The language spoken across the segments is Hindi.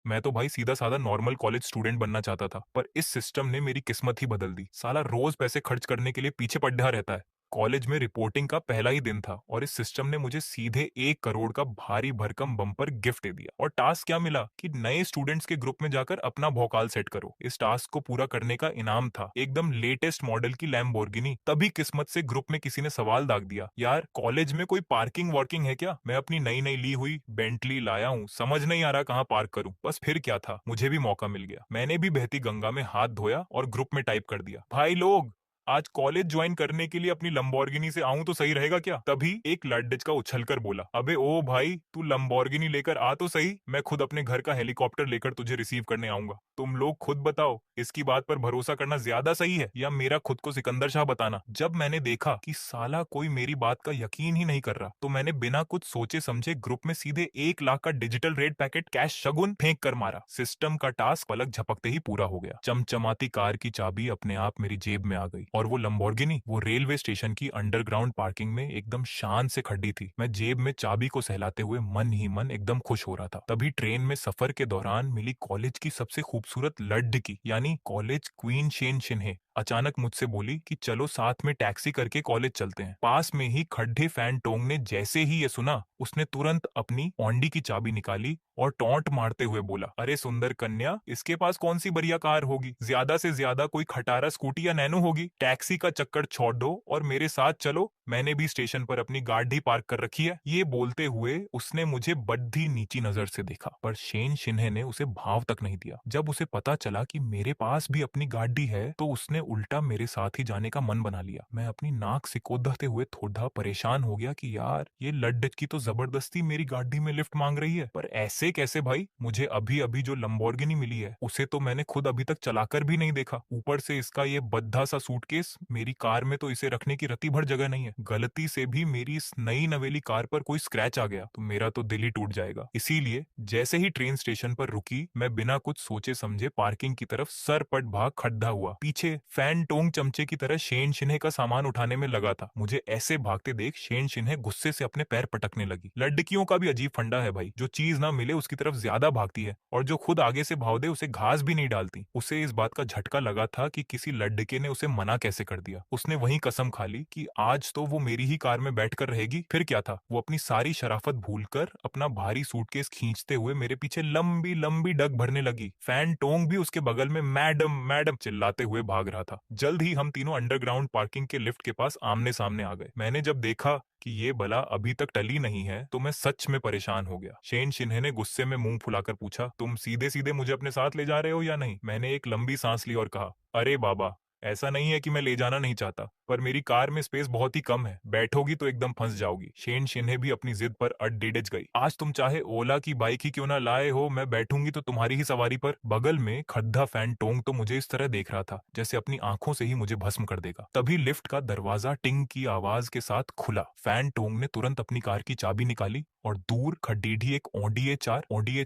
मैं तो भाई सीधा साधा नॉर्मल कॉलेज स्टूडेंट बनना चाहता था, पर इस सिस्टम ने मेरी किस्मत ही बदल दी। साला रोज पैसे खर्च करने के लिए पीछे पड़ा रहता है। कॉलेज में रिपोर्टिंग का पहला ही दिन था और इस सिस्टम ने मुझे सीधे 1 करोड़ का भारी भरकम बम्पर गिफ्ट दे दिया। और टास्क क्या मिला कि नए स्टूडेंट्स के ग्रुप में जाकर अपना भौकाल सेट करो। इस टास्क को पूरा करने का इनाम था एकदम लेटेस्ट मॉडल की लैम्बोर्गिनी। तभी किस्मत से ग्रुप में किसी ने सवाल दाग दिया, यार कॉलेज में कोई पार्किंग वार्किंग है क्या? मैं अपनी नई नई ली हुई बेंटली लाया हूँ, समझ नहीं आ रहा कहाँ पार्क करूँ। बस फिर क्या था, मुझे भी मौका मिल गया। मैंने भी बहती गंगा में हाथ धोया और ग्रुप में टाइप कर दिया, भाई लोग आज कॉलेज ज्वाइन करने के लिए अपनी लंबोर्गिनी से आऊं तो सही रहेगा क्या? तभी एक लड्डच का उछलकर बोला, अबे ओ भाई तू लंबोर्गिनी लेकर आ तो सही, मैं खुद अपने घर का हेलीकॉप्टर लेकर तुझे रिसीव करने आऊंगा। तुम लोग खुद बताओ, इसकी बात पर भरोसा करना ज्यादा सही है या मेरा खुद को सिकंदर शाह बताना? जब मैंने देखा कि साला कोई मेरी बात का यकीन ही नहीं कर रहा, तो मैंने बिना कुछ सोचे समझे ग्रुप में सीधे 1 लाख का डिजिटल रेड पैकेट कैश शगुन फेंक कर मारा। सिस्टम का टास्क पलक झपकते ही पूरा हो गया। चमचमाती कार की चाबी अपने आप मेरी जेब में आ गई और वो लंबोर्गिनी वो रेलवे स्टेशन की अंडरग्राउंड पार्किंग में एकदम शान से खड़ी थी। मैं जेब में चाबी को सहलाते हुए मन ही मन एकदम खुश हो रहा था। तभी ट्रेन में सफर के दौरान मिली कॉलेज की सबसे खूबसूरत लड़की यानी कॉलेज क्वीन शेन शिन्हे अचानक मुझसे बोली कि चलो साथ में टैक्सी करके कॉलेज चलते हैं। पास में ही खड्डे फैन टोंग ने जैसे ही ये सुना, उसने तुरंत अपनी ऑन्डी की चाबी निकाली और टॉन्ट मारते हुए बोला, अरे सुंदर कन्या, इसके पास कौन सी बढ़िया कार होगी, ज्यादा से ज्यादा कोई खटारा स्कूटी या नैनो होगी। टैक्सी का चक्कर छोड़ दो और मेरे साथ चलो, मैंने भी स्टेशन पर अपनी गाड़ी पार्क कर रखी है। ये बोलते हुए उसने मुझे बड़ी नीची नजर से देखा, पर शेन शिन्हे ने उसे भाव तक नहीं दिया। जब उसे पता चला कि मेरे पास भी अपनी गाड़ी है तो उसने उल्टा मेरे साथ ही जाने का मन बना लिया। मैं अपनी नाक सिकोड़ते हुए थोड़ा परेशान हो गया कि यार ये लड्डच की तो जबरदस्ती मेरी गाड़ी में लिफ्ट मांग रही है, पर ऐसे कैसे भाई? मुझे अभी अभी जो लंबोर्गिनी मिली है उसे तो मैंने खुद अभी तक चलाकर भी नहीं देखा। ऊपर से इसका ये बद्धा सा सूटकेस, मेरी कार में तो इसे रखने की रत्ती भर जगह नहीं है। गलती से भी मेरी इस नई नवेली कार पर कोई स्क्रैच आ गया तो मेरा तो दिल ही टूट जाएगा। इसीलिए जैसे ही ट्रेन स्टेशन पर रुकी, मैं बिना कुछ सोचे समझे पार्किंग की तरफ सरपट भाग खड्डा हुआ। पीछे फैन टोंग चमचे की तरह शेन शिन्हे का सामान उठाने में लगा था। मुझे ऐसे भागते देख शेन शिन्हे गुस्से से अपने पैर पटकने लगी। लड़कियों का भी अजीब फंडा है भाई, जो चीज ना मिले उसकी तरफ ज्यादा भागती है और जो खुद आगे से भाव दे उसे घास भी नहीं डालती। उसे इस बात का झटका लगा था कि किसी लड़के ने उसे मना कैसे कर दिया। उसने वहीं कसम खा ली कि आज तो वो मेरी ही कार में बैठकर रहेगी। फिर क्या था, वो अपनी सारी शराफत भूलकर अपना भारी सूटकेस खींचते हुए मेरे पीछे लंबी लंबी डग भरने लगी। फैन टोंग भी उसके बगल में मैडम मैडम चिल्लाते हुए भाग रहा था। जल्द ही हम तीनों अंडरग्राउंड पार्किंग के लिफ्ट के पास आमने सामने आ गए। मैंने जब देखा कि ये बला अभी तक टली नहीं है तो मैं सच में परेशान हो गया। शेन शिन्हे ने गुस्से में मुंह फुलाकर पूछा, तुम सीधे सीधे मुझे अपने साथ ले जा रहे हो या नहीं? मैंने एक लंबी सांस ली और कहा, अरे बाबा, ऐसा नहीं है कि मैं ले जाना नहीं चाहता, पर मेरी कार में स्पेस बहुत ही कम है, बैठोगी तो एकदम फंस जाओगी। शेन शिन्हे भी अपनी जिद पर अडिडच गई, आज तुम चाहे ओला की बाइक ही क्यों ना लाए हो, मैं बैठूंगी तो तुम्हारी ही सवारी पर। बगल में खद्दा फैन टोंग तो मुझे इस तरह देख रहा था जैसे अपनी आंखों से ही मुझे भस्म कर देगा। तभी लिफ्ट का दरवाजा टिंग की आवाज के साथ खुला। फैन टोंग ने तुरंत अपनी कार की चाबी निकाली और दूर खडीडी एक ओडीए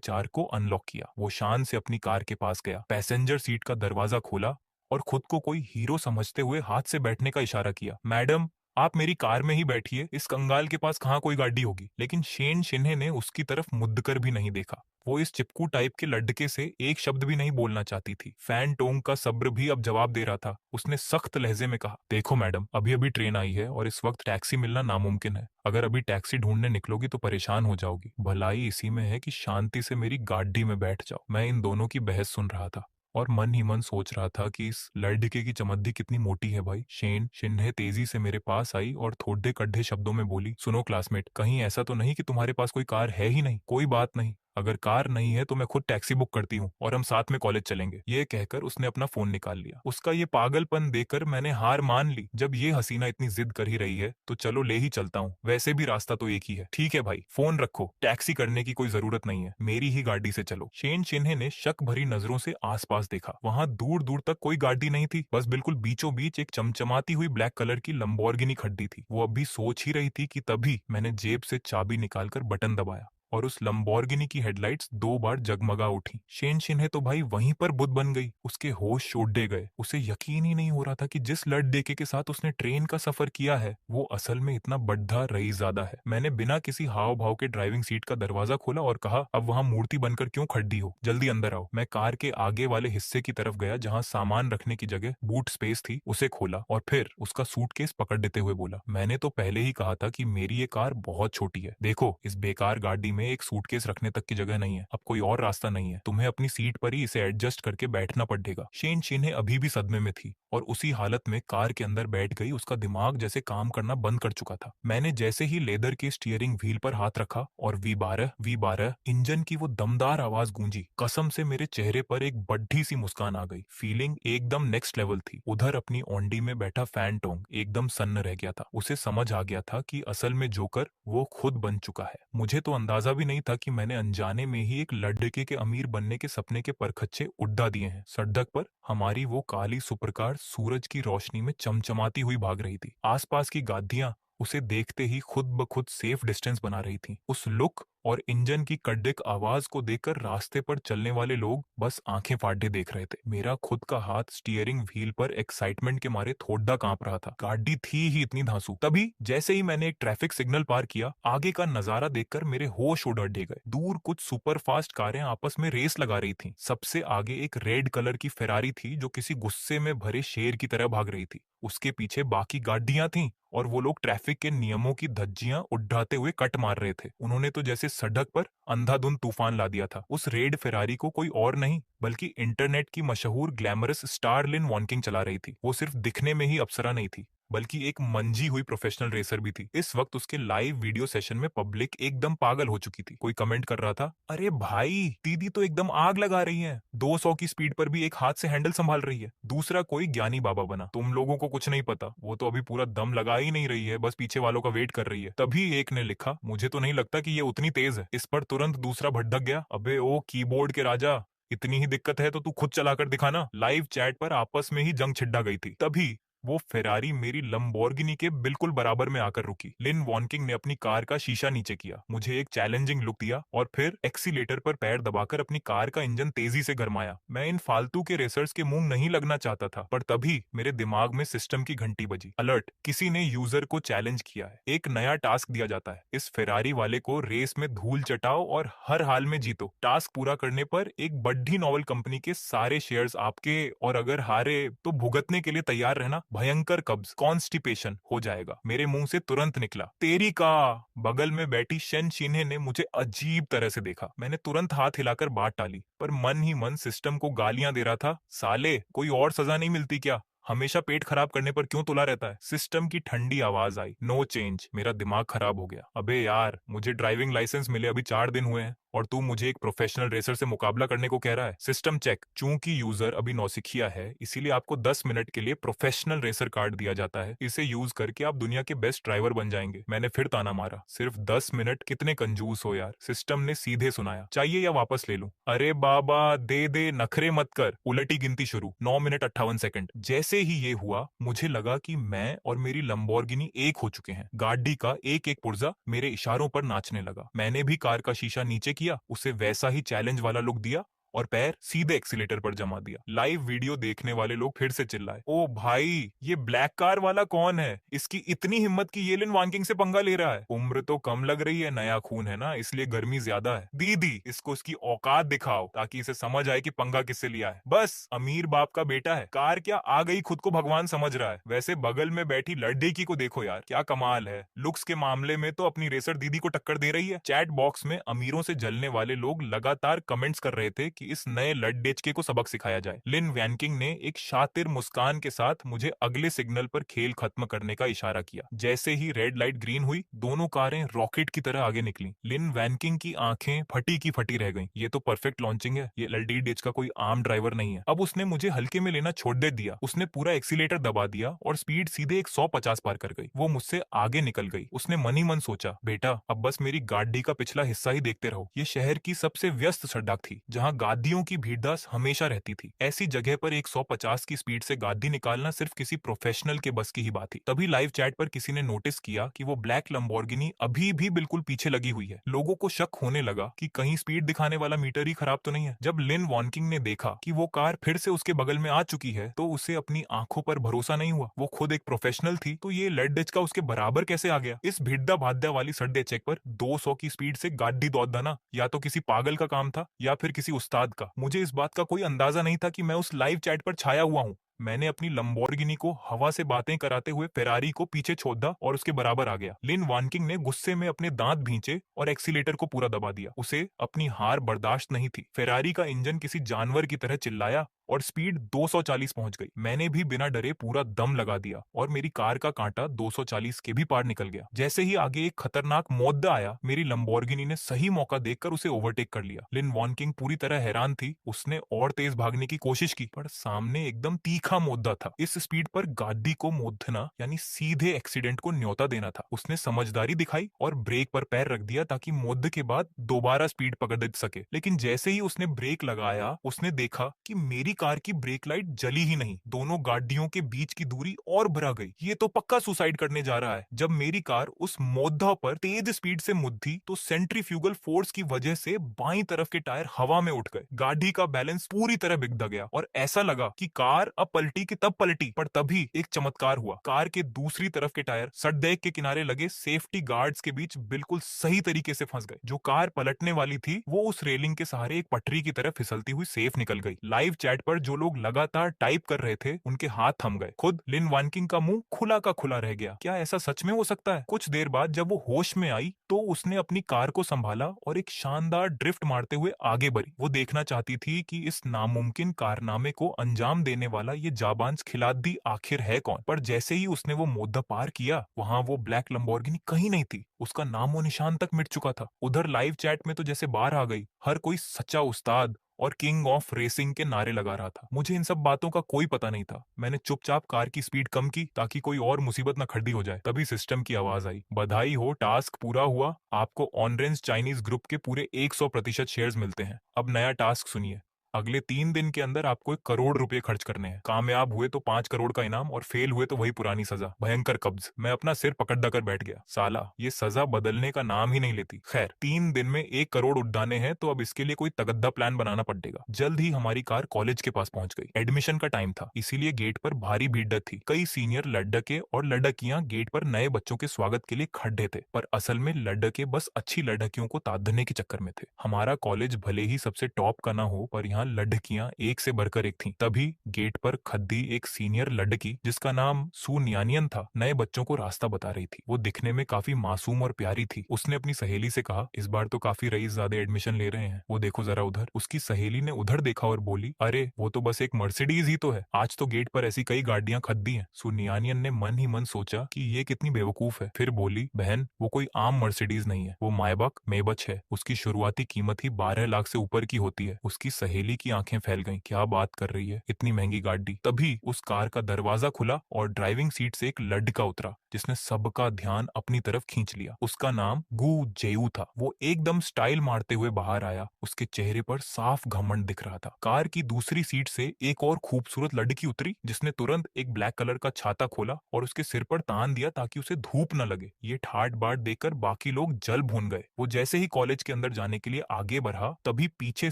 4 को अनलॉक किया। वो शान से अपनी कार के पास गया, पैसेंजर सीट का दरवाजा खोला और खुद को कोई हीरो समझते हुए हाथ से बैठने का इशारा किया। मैडम, आप मेरी कार में ही बैठिए, इस कंगाल के पास कहाँ कोई गाड़ी होगी। लेकिन शेन शिन्हे ने उसकी तरफ मुड़ कर भी नहीं देखा। वो इस चिपकू टाइप के लड़के से एक शब्द भी नहीं बोलना चाहती थी। फैन टोंग का सब्र भी अब जवाब दे रहा था। उसने सख्त लहजे में कहा, देखो मैडम, अभी अभी ट्रेन आई है और इस वक्त टैक्सी मिलना नामुमकिन है। अगर अभी टैक्सी ढूंढने निकलोगी तो परेशान हो जाओगी। भलाई इसी में है कि शांति से मेरी गाड़ी में बैठ जाओ। मैं इन दोनों की बहस सुन रहा था और मन ही मन सोच रहा था कि इस लड़के की चमद्दी कितनी मोटी है भाई। शेन शिन्हे तेजी से मेरे पास आई और थोड़े कड्ढे शब्दों में बोली, सुनो क्लासमेट, कहीं ऐसा तो नहीं कि तुम्हारे पास कोई कार है ही नहीं? कोई बात नहीं, अगर कार नहीं है तो मैं खुद टैक्सी बुक करती हूँ और हम साथ में कॉलेज चलेंगे। ये कहकर उसने अपना फोन निकाल लिया। उसका ये पागलपन देखकर मैंने हार मान ली। जब ये हसीना इतनी जिद कर ही रही है तो चलो ले ही चलता हूँ, वैसे भी रास्ता तो एक ही है। ठीक है भाई, फोन रखो, टैक्सी करने की कोई जरूरत नहीं है, मेरी ही गाड़ी से चलो। शेन शिन्हे ने शक भरी नजरों से आसपास देखा। वहां दूर दूर तक कोई गाड़ी नहीं थी, बस बिल्कुल बीचों बीच एक चमचमाती हुई ब्लैक कलर की लंबोर्गिनी खड़ी थी। वो अभी सोच ही रही थी कि तभी मैंने जेब से चाबी निकालकर बटन दबाया और उस लंबोर्गिनी की हेडलाइट्स 2 बार जगमगा उठी। शेन शिन्हे तो भाई वहीं पर बुद्ध बन गई, उसके होश उड़ गए। उसे यकीन ही नहीं हो रहा था कि जिस लड़के के साथ उसने ट्रेन का सफर किया है वो असल में इतना बड्ढा रईसज़ादा है। मैंने बिना किसी हाव भाव के ड्राइविंग सीट का दरवाजा खोला और कहा, अब वहां मूर्ति बनकर क्यों खड़ी हो, जल्दी अंदर आओ। मैं कार के आगे वाले हिस्से की तरफ गया जहां सामान रखने की जगह बूट स्पेस थी, उसे खोला और फिर उसका सूटकेस पकड़ देते हुए बोला, मैंने तो पहले ही कहा था कि मेरी ये कार बहुत छोटी है। देखो, इस बेकार गाड़ी में एक सूटकेस रखने तक की जगह नहीं है। अब कोई और रास्ता नहीं है, तुम्हें अपनी सीट पर ही इसे एडजस्ट करके बैठना पड़ेगा। शेन शिन्हे अभी भी सदमे में थी और उसी हालत में कार के अंदर बैठ गई। उसका दिमाग जैसे काम करना बंद कर चुका था। मैंने जैसे ही लेदर के स्टीयरिंग व्हील पर हाथ रखा और V12 इंजन की वो दमदार आवाज गूंजी, कसम से मेरे चेहरे पर एक बड्ढी सी मुस्कान आ गई। फीलिंग एकदम नेक्स्ट लेवल थी। उधर अपनी ओंडी में बैठा फैंटोंग एकदम सन्न रह गया था। उसे समझ आ गया था कि असल में जोकर वो खुद बन चुका है। मुझे तो अंदाजा भी नहीं था कि मैंने अनजाने में ही एक लड़के के अमीर बनने के सपने के परखच्चे उड़ा दिए हैं। सड़क पर हमारी वो काली सुपरकार सूरज की रोशनी में चमचमाती हुई भाग रही थी। आसपास की गाड़ियां उसे देखते ही खुद ब खुद सेफ डिस्टेंस बना रही थी। उस लुक और इंजन की कड़क आवाज को देखकर रास्ते पर चलने वाले लोग बस आंखें फाड़े देख रहे थे। मेरा खुद का हाथ स्टीयरिंग व्हील पर एक्साइटमेंट के मारे थोड़ा कांप रहा था। गाड़ी थी ही इतनी धांसू। तभी जैसे ही मैंने एक ट्रैफिक सिग्नल पार किया, आगे का नजारा देखकर मेरे होश उड़ गए। दूर कुछ सुपर फास्ट कारें आपस में रेस लगा रही थी। सबसे आगे एक रेड कलर की फेरारी थी जो किसी गुस्से में भरे शेर की तरह भाग रही थी। उसके पीछे बाकी गाड़ियां थीं और वो लोग ट्रैफिक के नियमों की धज्जियां उड़ाते हुए कट मार रहे थे। उन्होंने तो जैसे सड़क पर अंधाधुंध तूफान ला दिया था। उस रेड फेरारी को कोई और नहीं बल्कि इंटरनेट की मशहूर ग्लैमरस स्टार लिन वॉकिंग चला रही थी। वो सिर्फ दिखने में ही अप्सरा नहीं थी बल्कि एक मंजी हुई प्रोफेशनल रेसर भी थी। इस वक्त उसके लाइव वीडियो सेशन में पब्लिक एकदम पागल हो चुकी थी। कोई कमेंट कर रहा था, अरे भाई दीदी तो एकदम आग लगा रही है, 200 की स्पीड पर भी एक हाथ से हैंडल संभाल रही है। दूसरा कोई ज्ञानी बाबा बना, तुम लोगों को कुछ नहीं पता, वो तो अभी पूरा दम लगा ही नहीं रही है, बस पीछे वालों का वेट कर रही है। तभी एक ने लिखा, मुझे तो नहीं लगता कि ये उतनी तेज है। इस पर तुरंत दूसरा भड़क गया, अबे ओ कीबोर्ड के राजा, इतनी ही दिक्कत है तो तू खुद चलाकर दिखाना। लाइव चैट पर आपस में ही जंग छिड़ा गई थी। तभी वो फेरारी मेरी लंबोर्गिनी के बिल्कुल बराबर में आकर रुकी। लिन वॉकिंग ने अपनी कार का शीशा नीचे किया, मुझे एक चैलेंजिंग लुक दिया और फिर एक्सीलेटर पर पैर दबाकर अपनी कार का इंजन तेजी से गरमाया। मैं इन फालतू के रेसर्स के मुंह नहीं लगना चाहता था, पर तभी मेरे दिमाग में सिस्टम की घंटी बजी। अलर्ट, किसी ने यूजर को चैलेंज किया है। एक नया टास्क दिया जाता है, इस फेरारी वाले को रेस में धूल चटाओ और हर हाल में जीतो। टास्क पूरा करने पर एक बड्ढी नॉवल कंपनी के सारे शेयर्स आपके, और अगर हारे तो भुगतने के लिए तैयार रहना, भयंकर कब्ज कॉन्स्टिपेशन हो जाएगा। मेरे मुंह से तुरंत निकला, तेरी का। बगल में बैठी शेन शिन्हे ने मुझे अजीब तरह से देखा। मैंने तुरंत हाथ हिलाकर बात टाली, पर मन ही मन सिस्टम को गालियां दे रहा था, साले कोई और सजा नहीं मिलती क्या, हमेशा पेट खराब करने पर क्यों तुला रहता है। सिस्टम की ठंडी आवाज आई, नो चेंज। मेरा दिमाग खराब हो गया। अबे यार, मुझे ड्राइविंग लाइसेंस मिले अभी 4 दिन हुए हैं और तू मुझे एक प्रोफेशनल रेसर से मुकाबला करने को कह रहा है। सिस्टम चेक, चूंकि यूजर अभी नौसिखिया है इसीलिए आपको 10 मिनट के लिए प्रोफेशनल रेसर कार्ड दिया जाता है। इसे यूज करके आप दुनिया के बेस्ट ड्राइवर बन जाएंगे। मैंने फिर ताना मारा, सिर्फ 10 मिनट, कितने कंजूस हो यार। सिस्टम ने सीधे सुनाया, चाहिए या वापस ले लूं। अरे बाबा दे दे, नखरे मत कर। उलटी गिनती शुरू, 9 मिनट 58 सेकंड। जैसे ही ये हुआ मुझे लगा कि मैं और मेरी लंबोर्गिनी एक हो चुके हैं। गाड़ी का एक एक पुर्जा मेरे इशारों पर नाचने लगा। मैंने भी कार का शीशा नीचे किया, उसे वैसा ही चैलेंज वाला लुक दिया और पैर सीधे एक्सीलेटर पर जमा दिया। लाइव वीडियो देखने वाले लोग फिर से चिल्लाए, ओ भाई ये ब्लैक कार वाला कौन है, इसकी इतनी हिम्मत की ये लिन वॉकिंग से पंगा ले रहा है। उम्र तो कम लग रही है, नया खून है ना, इसलिए गर्मी ज्यादा है। दीदी इसको इसकी औकात दिखाओ ताकि इसे समझ आए कि पंगा किससे लिया है। बस अमीर बाप का बेटा है, कार क्या आ गई, खुद को भगवान समझ रहा है। वैसे बगल में बैठी लड़की को देखो यार, क्या कमाल है। लुक्स के मामले में तो अपनी रेसर दीदी को टक्कर दे रही है। चैट बॉक्स में अमीरों से जलने वाले लोग लगातार कमेंट्स कर रहे थे कि इस नए लड़डेचके को सबक सिखाया जाए। लिन वैनकिंग ने एक शातिर मुस्कान के साथ मुझे अगले सिग्नल पर खेल खत्म करने का इशारा किया। जैसे ही रेड लाइट ग्रीन हुई, दोनों कारें रॉकेट की तरह आगे निकली। लिन वैनकिंग की आंखें फटी की फटी रह गईं। ये तो परफेक्ट लॉन्चिंग है, ये लड़डेच का कोई आम ड्राइवर नहीं है। अब उसने मुझे हल्के में लेना छोड़ दे दिया। उसने पूरा एक्सीलेटर दबा दिया और स्पीड सीधे 150 पार कर गई। वो मुझसे आगे निकल गई। उसने मन ही मन सोचा, बेटा अब बस मेरी गाड़ी का पिछला हिस्सा ही देखते रहो। ये शहर की सबसे व्यस्त सड़क थी जहाँ गादियों की भीड़दास हमेशा रहती थी। ऐसी जगह पर 150 की स्पीड से गादी निकालना सिर्फ किसी प्रोफेशनल के बस की ही बात थी। तभी लाइव चैट पर किसी ने नोटिस किया कि वो ब्लैक लंबोर्गिनी अभी भी बिल्कुल पीछे लगी हुई है। लोगों को शक होने लगा कि कहीं स्पीड दिखाने वाला मीटर ही खराब तो नहीं है। जब लिन वॉनकिंग ने देखा कि वो कार फिर से उसके बगल में आ चुकी है तो उसे अपनी आंखों पर भरोसा नहीं हुआ। वो खुद एक प्रोफेशनल थी तो ये लेड का उसके बराबर कैसे आ गया। इस भिड्डा भाद्या वाली सड्डे चेक पर 200 की स्पीड से गाड़ी दौड़ना या तो किसी पागल का काम था या फिर किसी उस्ताद का। मुझे इस बात का कोई अंदाजा नहीं था कि मैं उस लाइव चैट पर छाया हुआ हूँ। मैंने अपनी लंबोर्गिनी को हवा से बातें कराते हुए फेरारी को पीछे छोड़ा और उसके बराबर आ गया। लिन वानकिंग ने गुस्से में अपने दांत भींचे और एक्सीलेटर को पूरा दबा दिया। उसे अपनी हार बर्दाश्त नहीं थी। फेरारी का इंजन किसी जानवर की तरह चिल्लाया और स्पीड 240 पहुंच गई। मैंने भी बिना डरे पूरा दम लगा दिया और मेरी कार का कांटा 240 के भी पार निकल गया। जैसे ही आगे एक खतरनाक मोद्दा आया, मेरी लंबोर्गिनी ने सही मौका देखकर उसे ओवरटेक कर लिया। लिन वॉनकिंग पूरी तरह हैरान थी। उसने और तेज भागने की कोशिश की पर सामने एकदम तीखा मोद्दा था। इस स्पीड पर गाड़ी को मोदना यानी सीधे एक्सीडेंट को न्योता देना था। उसने समझदारी दिखाई और ब्रेक पर पैर रख दिया ताकि मोद्दे के बाद दोबारा स्पीड पकड़ सके। लेकिन जैसे ही उसने ब्रेक लगाया, उसने देखा कि मेरी कार की ब्रेक लाइट जली ही नहीं। दोनों गाड़ियों के बीच की दूरी और बढ़ा गई। ये तो पक्का सुसाइड करने जा रहा है। जब मेरी कार उस मोद्दा पर तेज स्पीड से मुद्दी तो सेंट्रीफ्यूगल फोर्स की वजह से बाईं तरफ के टायर हवा में उठ गए। गाड़ी का बैलेंस पूरी तरह बिगड़ गया और ऐसा लगा कि कार अब पलटी की तब पलटी। पर तभी एक चमत्कार हुआ। कार के दूसरी तरफ के टायर सड़क के किनारे लगे सेफ्टी गार्ड्स के बीच बिल्कुल सही तरीके से फंस गए। जो कार पलटने वाली थी वो उस रेलिंग के सहारे एक पटरी की तरफ फिसलती हुई सेफ निकल गई। लाइव चैट पर जो लोग लगातार टाइप कर रहे थे उनके हाथ थम गए। खुद लिन वानकिंग का मुंह खुला का खुला रह गया। क्या ऐसा सच में हो सकता है? कुछ देर बाद जब वो होश में आई तो उसने अपनी कार को संभाला और एक शानदार ड्रिफ्ट मारते हुए आगे बढ़ी। वो देखना चाहती थी कि इस नामुमकिन कारनामे को अंजाम देने वाला ये जाबांज खिलाड़ी आखिर है कौन। पर जैसे ही उसने वो मोद्दा पार किया, वहां वो ब्लैक लंबोर्गिनी कहीं नहीं थी। उसका नामो निशान तक मिट चुका था। उधर लाइव चैट में तो जैसे बाहर आ गई। हर कोई सच्चा उस्ताद और किंग ऑफ रेसिंग के नारे लगा रहा था। मुझे इन सब बातों का कोई पता नहीं था। मैंने चुपचाप कार की स्पीड कम की ताकि कोई और मुसीबत न खड़ी हो जाए। तभी सिस्टम की आवाज आई, बधाई हो, टास्क पूरा हुआ। आपको ऑनरेंज चाइनीज ग्रुप के पूरे 100% शेयर्स मिलते हैं। अब नया टास्क सुनिए। अगले 3 दिन के अंदर आपको 1 करोड़ रुपए खर्च करने हैं। कामयाब हुए तो 5 करोड़ का इनाम और फेल हुए तो वही पुरानी सजा, भयंकर कब्ज। मैं अपना सिर पकड़ कर बैठ गया। साला ये सजा बदलने का नाम ही नहीं लेती। खैर, 3 दिन में 1 करोड़ उड़ाने हैं तो अब इसके लिए कोई तगद्दा प्लान बनाना पड़ेगा। जल्द ही हमारी कार कॉलेज के पास पहुंच गई। एडमिशन का टाइम था, इसीलिए गेट पर भारी भीड़ थी। कई सीनियर लड़के और लड़कियां गेट पर नए बच्चों के स्वागत के लिए खड़े थे। पर असल में लड़के बस अच्छी लड़कियों को तादने के चक्कर में थे। हमारा कॉलेज भले ही सबसे टॉप का ना हो, पर यहाँ लड़कियां एक से बढ़कर एक थीं। तभी गेट पर खद्दी एक सीनियर लड़की जिसका नाम सू न्यानियन था, नए बच्चों को रास्ता बता रही थी। वो दिखने में काफी मासूम और प्यारी थी। उसने अपनी सहेली से कहा, इस बार तो काफी रईस ज्यादा एडमिशन ले रहे हैं, वो देखो जरा उधर। उसकी सहेली ने उधर देखा और बोली, अरे वो तो बस एक मर्सिडीज ही तो है। आज तो गेट पर ऐसी कई गाड़ियां खद्दी हैं। सू न्यानियन ने मन ही मन सोचा कि ये कितनी बेवकूफ है। फिर बोली, बहन वो कोई आम मर्सिडीज नहीं है, वो मायबक मेबच है। उसकी शुरुआती कीमत ही 12 लाख से ऊपर की होती है। उसकी सहेली की आंखें फैल गईं। क्या बात कर रही है, इतनी महंगी गाड़ी। तभी उस कार का दरवाजा खुला और ड्राइविंग सीट से एक लड़का उतरा जिसने सबका ध्यान अपनी तरफ खींच लिया। उसका नाम गू जेऊ था। वो एकदम स्टाइल मारते हुए बाहर आया। उसके चेहरे पर साफ घमंड दिख रहा था। कार की दूसरी सीट से एक और खूबसूरत लड़की उतरी जिसने तुरंत एक ब्लैक कलर का छाता खोला और उसके सिर पर तान दिया ताकि उसे धूप न लगे। ये ठाट बाट देखकर बाकी लोग जल भून गए। वो जैसे ही कॉलेज के अंदर जाने के लिए आगे बढ़ा, तभी पीछे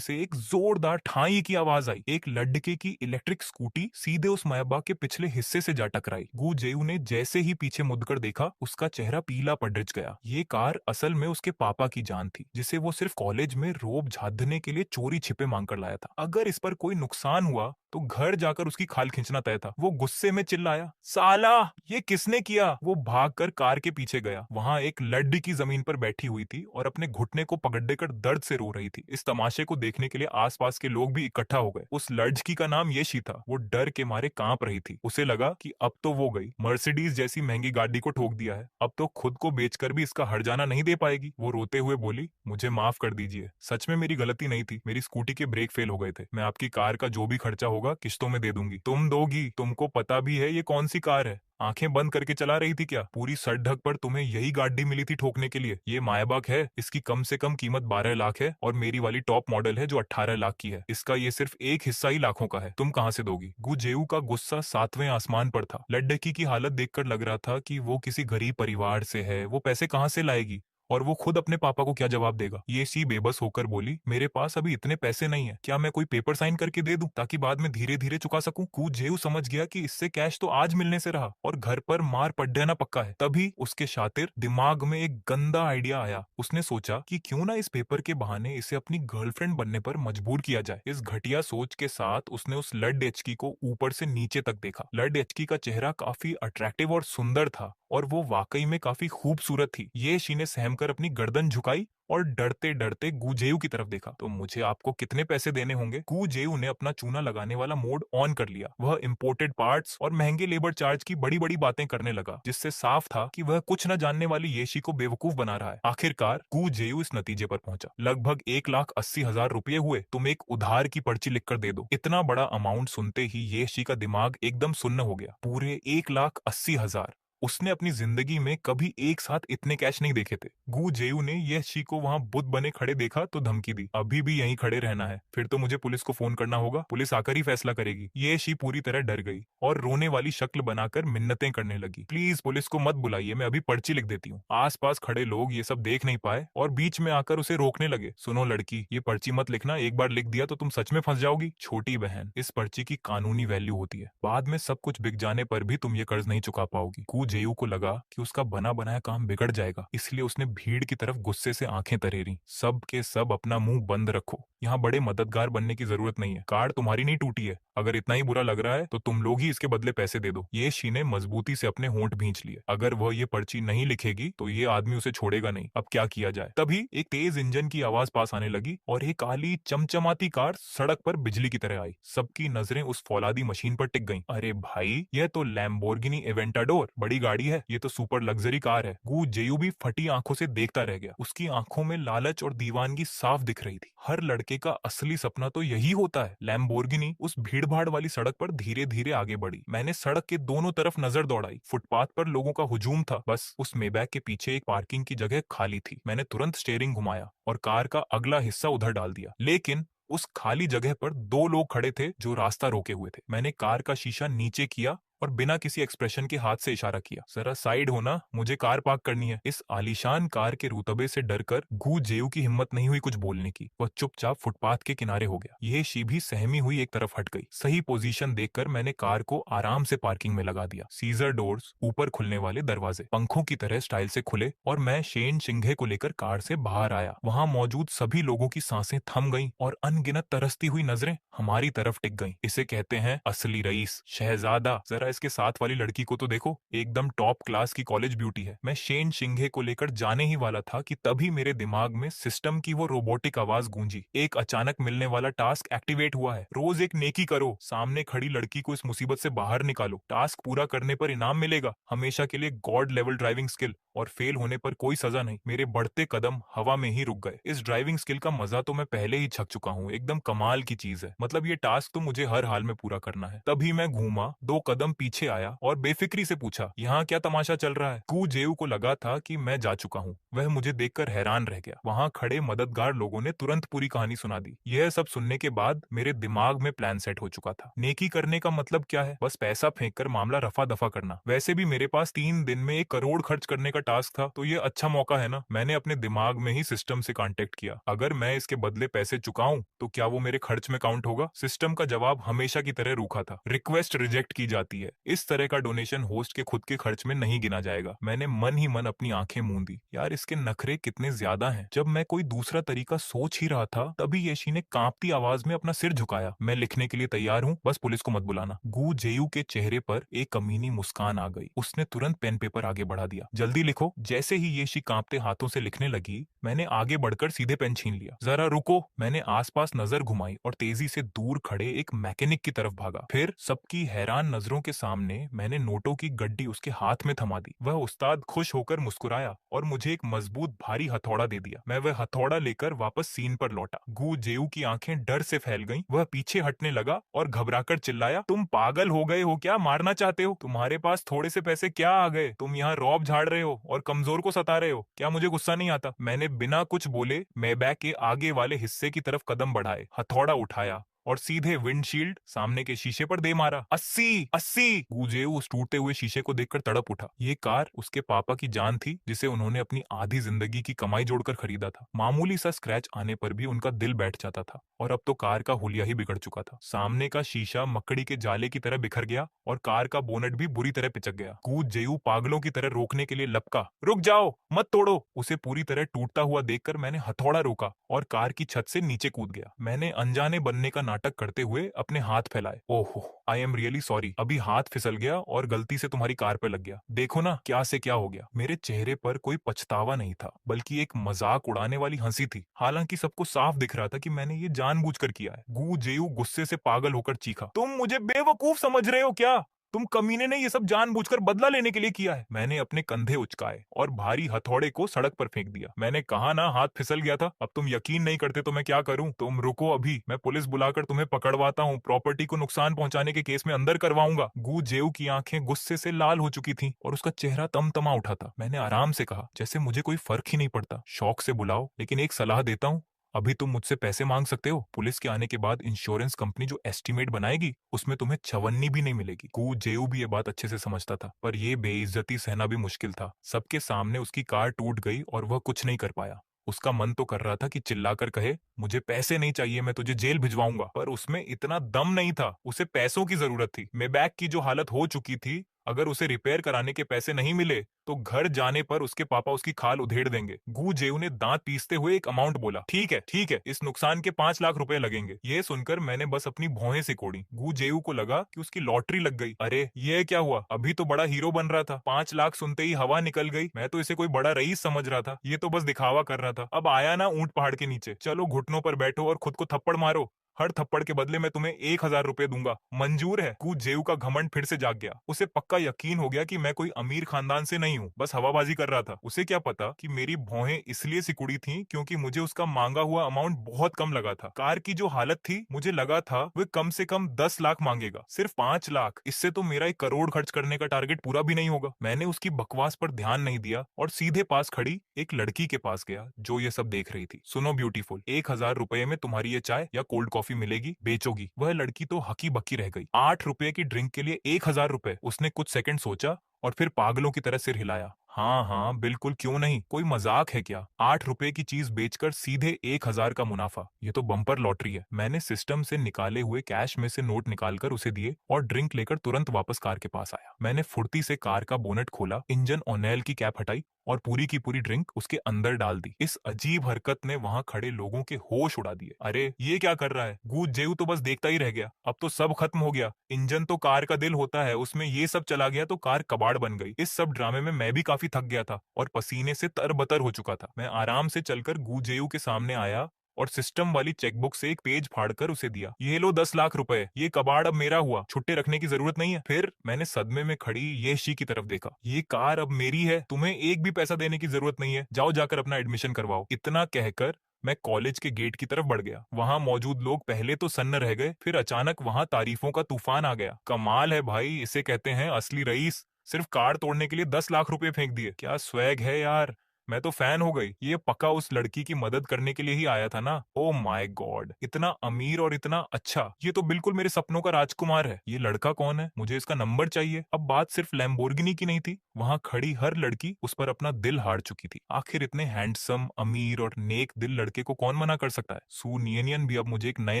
से एक जोरदार ठाई की आवाज आई। एक लड़के की इलेक्ट्रिक स्कूटी सीधे उस मयबा के पिछले हिस्से से जा टकराई। गू जेऊ ने जैसे ही पीछे मुड़कर देखा, उसका चेहरा पीला पड़ गया। ये कार असल में उसके पापा की जान थी, जिसे वो सिर्फ कॉलेज में रोब झाड़ने के लिए चोरी छिपे मांग कर लाया था। अगर इस पर कोई नुकसान हुआ तो घर जाकर उसकी खाल खींचना तय था। वो गुस्से में चिल्लाया, साला ये किसने किया? वो भागकर कार के पीछे गया। वहां एक लड़की जमीन पर बैठी हुई थी और अपने घुटने को पकड़कर दर्द से रो रही थी। इस तमाशे को देखने के लिए आसपास के लोग भी इकट्ठा हो गए। उस लड़की का नाम येशी था। वो डर के मारे कांप रही थी। उसे लगा कि अब तो वो गई, मर्सिडीज जैसी महंगी गाड़ी को ठोक दिया है, अब तो खुद को बेचकर भी इसका हर्जाना नहीं दे पाएगी। वो रोते हुए बोली, मुझे माफ कर दीजिए, सच में मेरी गलती नहीं थी, मेरी स्कूटी के ब्रेक फेल हो गए थे। मैं आपकी कार का जो भी खर्चा होगा किश्तों में दे दूंगी। तुम दोगी? तुमको पता भी है ये कौन सी कार है? आंखें बंद करके चला रही थी क्या? पूरी सर ढक पर तुम्हें यही गाड़ी मिली थी ठोकने के लिए? ये मायाबक है, इसकी कम से कम कीमत 12 लाख है और मेरी वाली टॉप मॉडल है जो 18 लाख की है। इसका ये सिर्फ एक हिस्सा ही लाखों का है, तुम कहाँ से दोगी? गुजेऊ का गुस्सा 7वें आसमान पर था। लड़की की हालत देखकर लग रहा था कि वो किसी गरीब परिवार से है, वो पैसे कहाँ से लाएगी और वो खुद अपने पापा को क्या जवाब देगा? ये सी बेबस होकर बोली, मेरे पास अभी इतने पैसे नहीं है, क्या मैं कोई पेपर साइन करके दे दूं ताकि बाद में धीरे धीरे चुका सकूं? कुजेऊ समझ गया कि इससे कैश तो आज मिलने से रहा और घर पर मार पड़ जाना पक्का है। तभी उसके शातिर दिमाग में एक गंदा आइडिया आया। उसने सोचा कि क्यों ना इस पेपर के बहाने इसे अपनी गर्लफ्रेंड बनने पर मजबूर किया जाए। इस घटिया सोच के साथ उसने उस लड एचकी को ऊपर से नीचे तक देखा। लड एचकी का चेहरा काफी अट्रैक्टिव और सुंदर था और वो वाकई में काफी खूबसूरत थी। ये शी ने सहमकर अपनी गर्दन झुकाई और डरते डरते गुजेऊ की तरफ देखा। तो मुझे आपको कितने पैसे देने होंगे? गुजेऊ ने अपना चूना लगाने वाला मोड ऑन कर लिया। वह इंपोर्टेड पार्ट्स और महंगे लेबर चार्ज की बड़ी बड़ी बातें करने लगा, जिससे साफ था कि वह कुछ न जानने वाली येशी को बेवकूफ बना रहा है। आखिरकार गुजेऊ इस नतीजे पर पहुंचा, लगभग 1,80,000 रुपये हुए। तुम एक उधार की पर्ची लिखकर दे दो। इतना बड़ा अमाउंट सुनते ही येशी का दिमाग एकदम सुन्न हो गया। पूरे 1,80,000! उसने अपनी जिंदगी में कभी एक साथ इतने कैश नहीं देखे थे। गु जेयू ने ये शी को वहां बुत बने खड़े देखा तो धमकी दी, अभी भी यहीं खड़े रहना है, फिर तो मुझे पुलिस को फोन करना होगा, पुलिस आकर ही फैसला करेगी। ये शी पूरी तरह डर गई और रोने वाली शक्ल बनाकर मिन्नतें करने लगी, प्लीज पुलिस को मत बुलाइए, मैं अभी पर्ची लिख देती हूँ। आसपास खड़े लोग ये सब देख नहीं पाए और बीच में आकर उसे रोकने लगे। सुनो लड़की, ये पर्ची मत लिखना, एक बार लिख दिया तो तुम सच में फंस जाओगी। छोटी बहन, इस पर्ची की कानूनी वैल्यू होती है, बाद में सब कुछ बिक जाने पर भी तुम ये कर्ज नहीं चुका पाओगी। कू जेयू को लगा कि उसका बना बनाया काम बिगड़ जाएगा, इसलिए उसने भीड़ की तरफ गुस्से से आंखें तरेरी। सब के सब अपना मुंह बंद रखो, यहाँ बड़े मददगार बनने की जरूरत नहीं है, कार्ड तुम्हारी नहीं टूटी है, अगर इतना ही बुरा लग रहा है तो तुम लोग ही इसके बदले पैसे दे दो। ये शी ने मजबूती से अपने होंठ भींच लिए, अगर वह ये पर्ची नहीं लिखेगी तो ये आदमी उसे छोड़ेगा नहीं। अब क्या किया जाए? तभी एक तेज इंजन की आवाज पास आने लगी और एक काली चमचमाती कार सड़क पर बिजली की तरह आई। सबकी नजरें उस फौलादी मशीन पर टिक गईं। अरे भाई, यह तो लैम्बोर्गिनी एवेंटाडोर बड़ी गाड़ी है, ये तो सुपर लग्जरी कार है। गु जेयू भी फटी आंखों से देखता रह गया। उसकी आंखों में लालच और दीवानगी साफ दिख रही थी। हर लड़के का असली सपना तो यही होता है। लैम्बोर्गिनी उस भीड़-भाड़ वाली सड़क पर धीरे-धीरे आगे बढ़ी। मैंने सड़क के दोनों तरफ नजर दौड़ाई। फुटपाथ पर लोगों का हुजूम था। बस उस मेबैक के पीछे एक पार्किंग की जगह खाली थी। मैंने तुरंत स्टीयरिंग घुमाया और कार का अगला हिस्सा उधर डाल दिया। लेकिन उस खाली जगह पर दो लोग खड़े थे जो रास्ता रोके हुए थे। मैंने कार का शीशा नीचे किया और बिना किसी एक्सप्रेशन के हाथ से इशारा किया, जरा साइड होना, मुझे कार पार्क करनी है। इस आलीशान कार के रुतबे से डरकर गु जेयू की हिम्मत नहीं हुई कुछ बोलने की। वह चुपचाप फुटपाथ के किनारे हो गया। यह शी भी सहमी हुई एक तरफ हट गई। सही पोजीशन देखकर मैंने कार को आराम से पार्किंग में लगा दिया। सीजर डोर्स, ऊपर खुलने वाले दरवाजे पंखों की तरह स्टाइल से खुले और मैं शेन शिंघे को लेकर कार से बाहर आया। वहां मौजूद सभी लोगों की सांसें थम गईं और अनगिनत तरसती हुई नजरें हमारी तरफ टिक गईं। इसे कहते हैं असली रईस, शहजादा। जरा इसके साथ वाली लड़की को तो देखो, एकदम टॉप क्लास की कॉलेज ब्यूटी है। मैं शेन शिंघे को लेकर जाने ही वाला था कि तभी मेरे दिमाग में सिस्टम की वो रोबोटिक आवाज गूंजी, एक अचानक मिलने वाला टास्क एक्टिवेट हुआ है। रोज एक नेकी करो, सामने खड़ी लड़की को इस मुसीबत से बाहर निकालो, टास्क पूरा करने पर इनाम मिलेगा, हमेशा के लिए गॉड लेवल ड्राइविंग स्किल, और फेल होने पर कोई सजा नहीं। मेरे बढ़ते कदम हवा में ही रुक गए। इस ड्राइविंग स्किल का मजा तो मैं पहले ही छक चुका हूँ, एकदम कमाल की चीज है। मतलब ये टास्क तो मुझे हर हाल में पूरा करना है। तभी मैं घूमा, 2 कदम पीछे आया और बेफिक्री से पूछा, यहाँ क्या तमाशा चल रहा है? कू जेयू को लगा था कि मैं जा चुका हूँ। वह मुझे देखकर हैरान रह गया। वहां खड़े मददगार लोगों ने तुरंत पूरी कहानी सुना दी। यह सब सुनने के बाद मेरे दिमाग में प्लान सेट हो चुका था। नेकी करने का मतलब क्या है? बस पैसा फेंक कर मामला रफा दफा करना। वैसे भी मेरे पास 3 दिन में 1 करोड़ खर्च करने का टास्क था, तो ये अच्छा मौका है ना। मैंने अपने दिमाग में ही सिस्टम से कांटेक्ट किया, अगर मैं इसके बदले पैसे चुकाऊं तो क्या वो मेरे खर्च में काउंट होगा? सिस्टम का जवाब हमेशा की तरह रूखा था, रिक्वेस्ट रिजेक्ट की जाती है। इस तरह का डोनेशन होस्ट के खुद के खर्च में नहीं गिना जाएगा। मैंने मन ही मन अपनी आंखें मूंदी। यार इसके नखरे कितने ज्यादा हैं। जब मैं कोई दूसरा तरीका सोच ही रहा था तभी येशी ने कांपती आवाज में अपना सिर झुकाया, मैं लिखने के लिए तैयार हूँ, बस पुलिस को मत बुलाना। गु जेयू के चेहरे पर एक कमीनी मुस्कान आ गई। उसने तुरंत पेन पेपर आगे बढ़ा दिया, जल्दी लिखो। जैसे ही येशी कांपते हाथों से लिखने लगी, मैंने आगे बढ़कर सीधे पेन छीन लिया। जरा रुको, मैंने आसपास नजर घुमाई और तेजी से दूर खड़े एक मैकेनिक की तरफ भागा। फिर सबकी हैरान नजरों के सामने मैंने नोटों की गड्डी उसके हाथ में थमा दी। वह उस्ताद खुश होकर मुस्कुराया और मुझे एक मजबूत भारी हथौड़ा दे दिया। मैं वह हथौड़ा लेकर वापस सीन पर लौटा। गू जेऊ की आंखें डर से फैल गईं। वह पीछे हटने लगा और घबराकर चिल्लाया, तुम पागल हो गए हो क्या? मारना चाहते हो? तुम्हारे पास थोड़े से पैसे क्या आ गए? तुम यहाँ रौब झाड़ रहे हो और कमजोर को सता रहे हो। क्या मुझे गुस्सा नहीं आता? मैंने बिना कुछ बोले मेबैक के आगे वाले हिस्से की तरफ कदम बढ़ाए, हथौड़ा उठाया और सीधे विंडशील्ड सामने के शीशे पर दे मारा। 80 80! गूजेऊ उस टूटते हुए शीशे को देखकर तड़प उठा। ये कार उसके पापा की जान थी, जिसे उन्होंने अपनी आधी जिंदगी की कमाई जोड़कर खरीदा था। मामूली सा स्क्रैच आने पर भी उनका दिल बैठ जाता था और अब तो कार का हुलिया ही बिगड़ चुका था। सामने का शीशा मकड़ी के जाले की तरह बिखर गया और कार का बोनट भी बुरी तरह पिचक गया। गूजेऊ पागलों की तरह रोकने के लिए लपका, रुक जाओ, मत तोड़ो। उसे पूरी तरह टूटता हुआ देखकर मैंने हथौड़ा रोका और कार की छत से नीचे कूद गया। मैंने अनजाने बनने का नाटक करते हुए अपने हाथ फैलाए। ओहो, आई एम रियली सॉरी। अभी हाथ फिसल गया और गलती से तुम्हारी कार पे लग गया। देखो ना क्या से क्या हो गया। मेरे चेहरे पर कोई पछतावा नहीं था, बल्कि एक मजाक उड़ाने वाली हंसी थी। हालांकि सबको साफ दिख रहा था कि मैंने ये जानबूझकर किया है। गू जेयू गुस्से से पागल होकर चीखा, तुम मुझे बेवकूफ समझ रहे हो क्या? तुम कमीने ने ये सब जानबूझकर बदला लेने के लिए किया है। मैंने अपने कंधे उचकाए और भारी हथौड़े को सड़क पर फेंक दिया। मैंने कहा ना, हाथ फिसल गया था। अब तुम यकीन नहीं करते तो मैं क्या करूं? तुम रुको, अभी मैं पुलिस बुलाकर तुम्हें पकड़वाता हूं। प्रॉपर्टी को नुकसान पहुंचाने के केस में अंदर करवाऊंगा। गू जेऊ की आंखें गुस्से से लाल हो चुकी थीं और उसका चेहरा तमतमा उठा था। मैंने आराम से कहा, जैसे मुझे कोई फर्क ही नहीं पड़ता। शौक से बुलाओ, लेकिन एक सलाह देता हूं, अभी तुम मुझसे पैसे मांग सकते हो। पुलिस के आने के बाद इंश्योरेंस कंपनी जो एस्टीमेट बनाएगी, उसमें तुम्हें चवन्नी भी नहीं मिलेगी। कू जेऊ भी ये बात अच्छे से समझता था, पर यह बेइज्जती सहना भी मुश्किल था। सबके सामने उसकी कार टूट गई और वह कुछ नहीं कर पाया। उसका मन तो कर रहा था कि चिल्लाकर कहे, मुझे पैसे नहीं चाहिए, मैं तुझे जेल भिजवाऊंगा, पर उसमें इतना दम नहीं था। उसे पैसों की जरूरत थी। मेबैक की जो हालत हो चुकी थी, अगर उसे रिपेयर कराने के पैसे नहीं मिले तो घर जाने पर उसके पापा उसकी खाल उधेड़ देंगे। गू जेऊ ने दांत पीसते हुए एक अमाउंट बोला, ठीक है ठीक है, इस नुकसान के 5 लाख रुपए लगेंगे। ये सुनकर मैंने बस अपनी भौहें सिकोड़ी। गू जेऊ को लगा कि उसकी लॉटरी लग गई। अरे ये क्या हुआ? अभी तो बड़ा हीरो बन रहा था, 5 लाख सुनते ही हवा निकल गई। मैं तो इसे कोई बड़ा रईस समझ रहा था, ये तो बस दिखावा कर रहा था। अब आया ना ऊंट पहाड़ के नीचे, चलो घुटनों पर बैठो और खुद को थप्पड़ मारो। हर थप्पड़ के बदले मैं तुम्हें 1,000 रुपए दूंगा, मंजूर है? कू जेऊ का घमंड फिर से जाग गया। उसे पक्का यकीन हो गया कि मैं कोई अमीर खानदान से नहीं हूँ, बस हवाबाजी कर रहा था। उसे क्या पता कि मेरी भौहें इसलिए सिकुड़ी थीं क्योंकि मुझे उसका मांगा हुआ अमाउंट बहुत कम लगा था। कार की जो हालत थी, मुझे लगा था वह कम से कम 10 लाख मांगेगा, सिर्फ 5 लाख। इससे तो मेरा 1 करोड़ खर्च करने का टारगेट पूरा भी नहीं होगा। मैंने उसकी बकवास पर ध्यान नहीं दिया और सीधे पास खड़ी एक लड़की के पास गया जो ये सब देख रही थी। सुनो ब्यूटीफुल, 1,000 रुपए में तुम्हारी ये चाय या कोल्ड कॉफी मिलेगी, बेचोगी? वह लड़की तो हकी बकी रह गई। 8 रुपए की ड्रिंक के लिए 1,000 रुपए। उसने कुछ सेकंड सोचा और फिर पागलों की तरह सिर हिलाया। हाँ हाँ बिल्कुल, क्यों नहीं, कोई मजाक है क्या? 8 रुपए की चीज बेचकर सीधे 1,000 का मुनाफा, ये तो बम्पर लॉटरी है। मैंने सिस्टम से निकाले हुए कैश में से नोट निकालकर उसे दिए और ड्रिंक लेकर तुरंत वापस कार के पास आया। मैंने फुर्ती से कार का बोनेट खोला, इंजन ऑनेल की कैप हटाई और पूरी की पूरी ड्रिंक उसके अंदर डाल दी। इस अजीब हरकत ने वहां खड़े लोगों के होश उड़ा दिए। अरे ये क्या कर रहा है? गूज जेऊ तो बस देखता ही रह गया। अब तो सब खत्म हो गया। इंजन तो कार का दिल होता है, उसमें ये सब चला गया तो कार कबाड़ बन गई। इस सब ड्रामे में मैं भी काफी थक गया था और पसीने से तरबतर हो चुका था। मैं आराम से चलकर गूजेयू के सामने आया और सिस्टम वाली चेकबुक से एक पेज फाड़कर उसे दिया। ये लो 10 लाख रुपए, ये कबाड़ अब मेरा हुआ, छुट्टे रखने की जरूरत नहीं है। फिर मैंने सदमे में खड़ी येशी की तरफ देखा। ये कार अब मेरी है, तुम्हें एक भी पैसा देने की जरूरत नहीं है, जाओ जाकर अपना एडमिशन करवाओ। इतना कहकर मैं कॉलेज के गेट की तरफ बढ़ गया। वहां मौजूद लोग पहले तो सन्न रह गए, फिर अचानक वहां तारीफों का तूफान आ गया। कमाल है भाई, इसे कहते हैं असली रईस। सिर्फ कार तोड़ने के लिए 10 लाख रुपए फेंक दिए, क्या स्वैग है यार। मैं तो फैन हो गई। ये पक्का उस लड़की की मदद करने के लिए ही आया था ना। ओ माय गॉड, इतना अमीर और इतना अच्छा, ये तो बिल्कुल मेरे सपनों का राजकुमार है। ये लड़का कौन है? मुझे इसका नंबर चाहिए। अब बात सिर्फ लैम्बोर्गिनी की नहीं थी, वहां खड़ी हर लड़की उस पर अपना दिल हार चुकी थी। आखिर इतने हैंडसम, अमीर और नेक दिल लड़के को कौन मना कर सकता है? सू नियनियन भी अब मुझे एक नए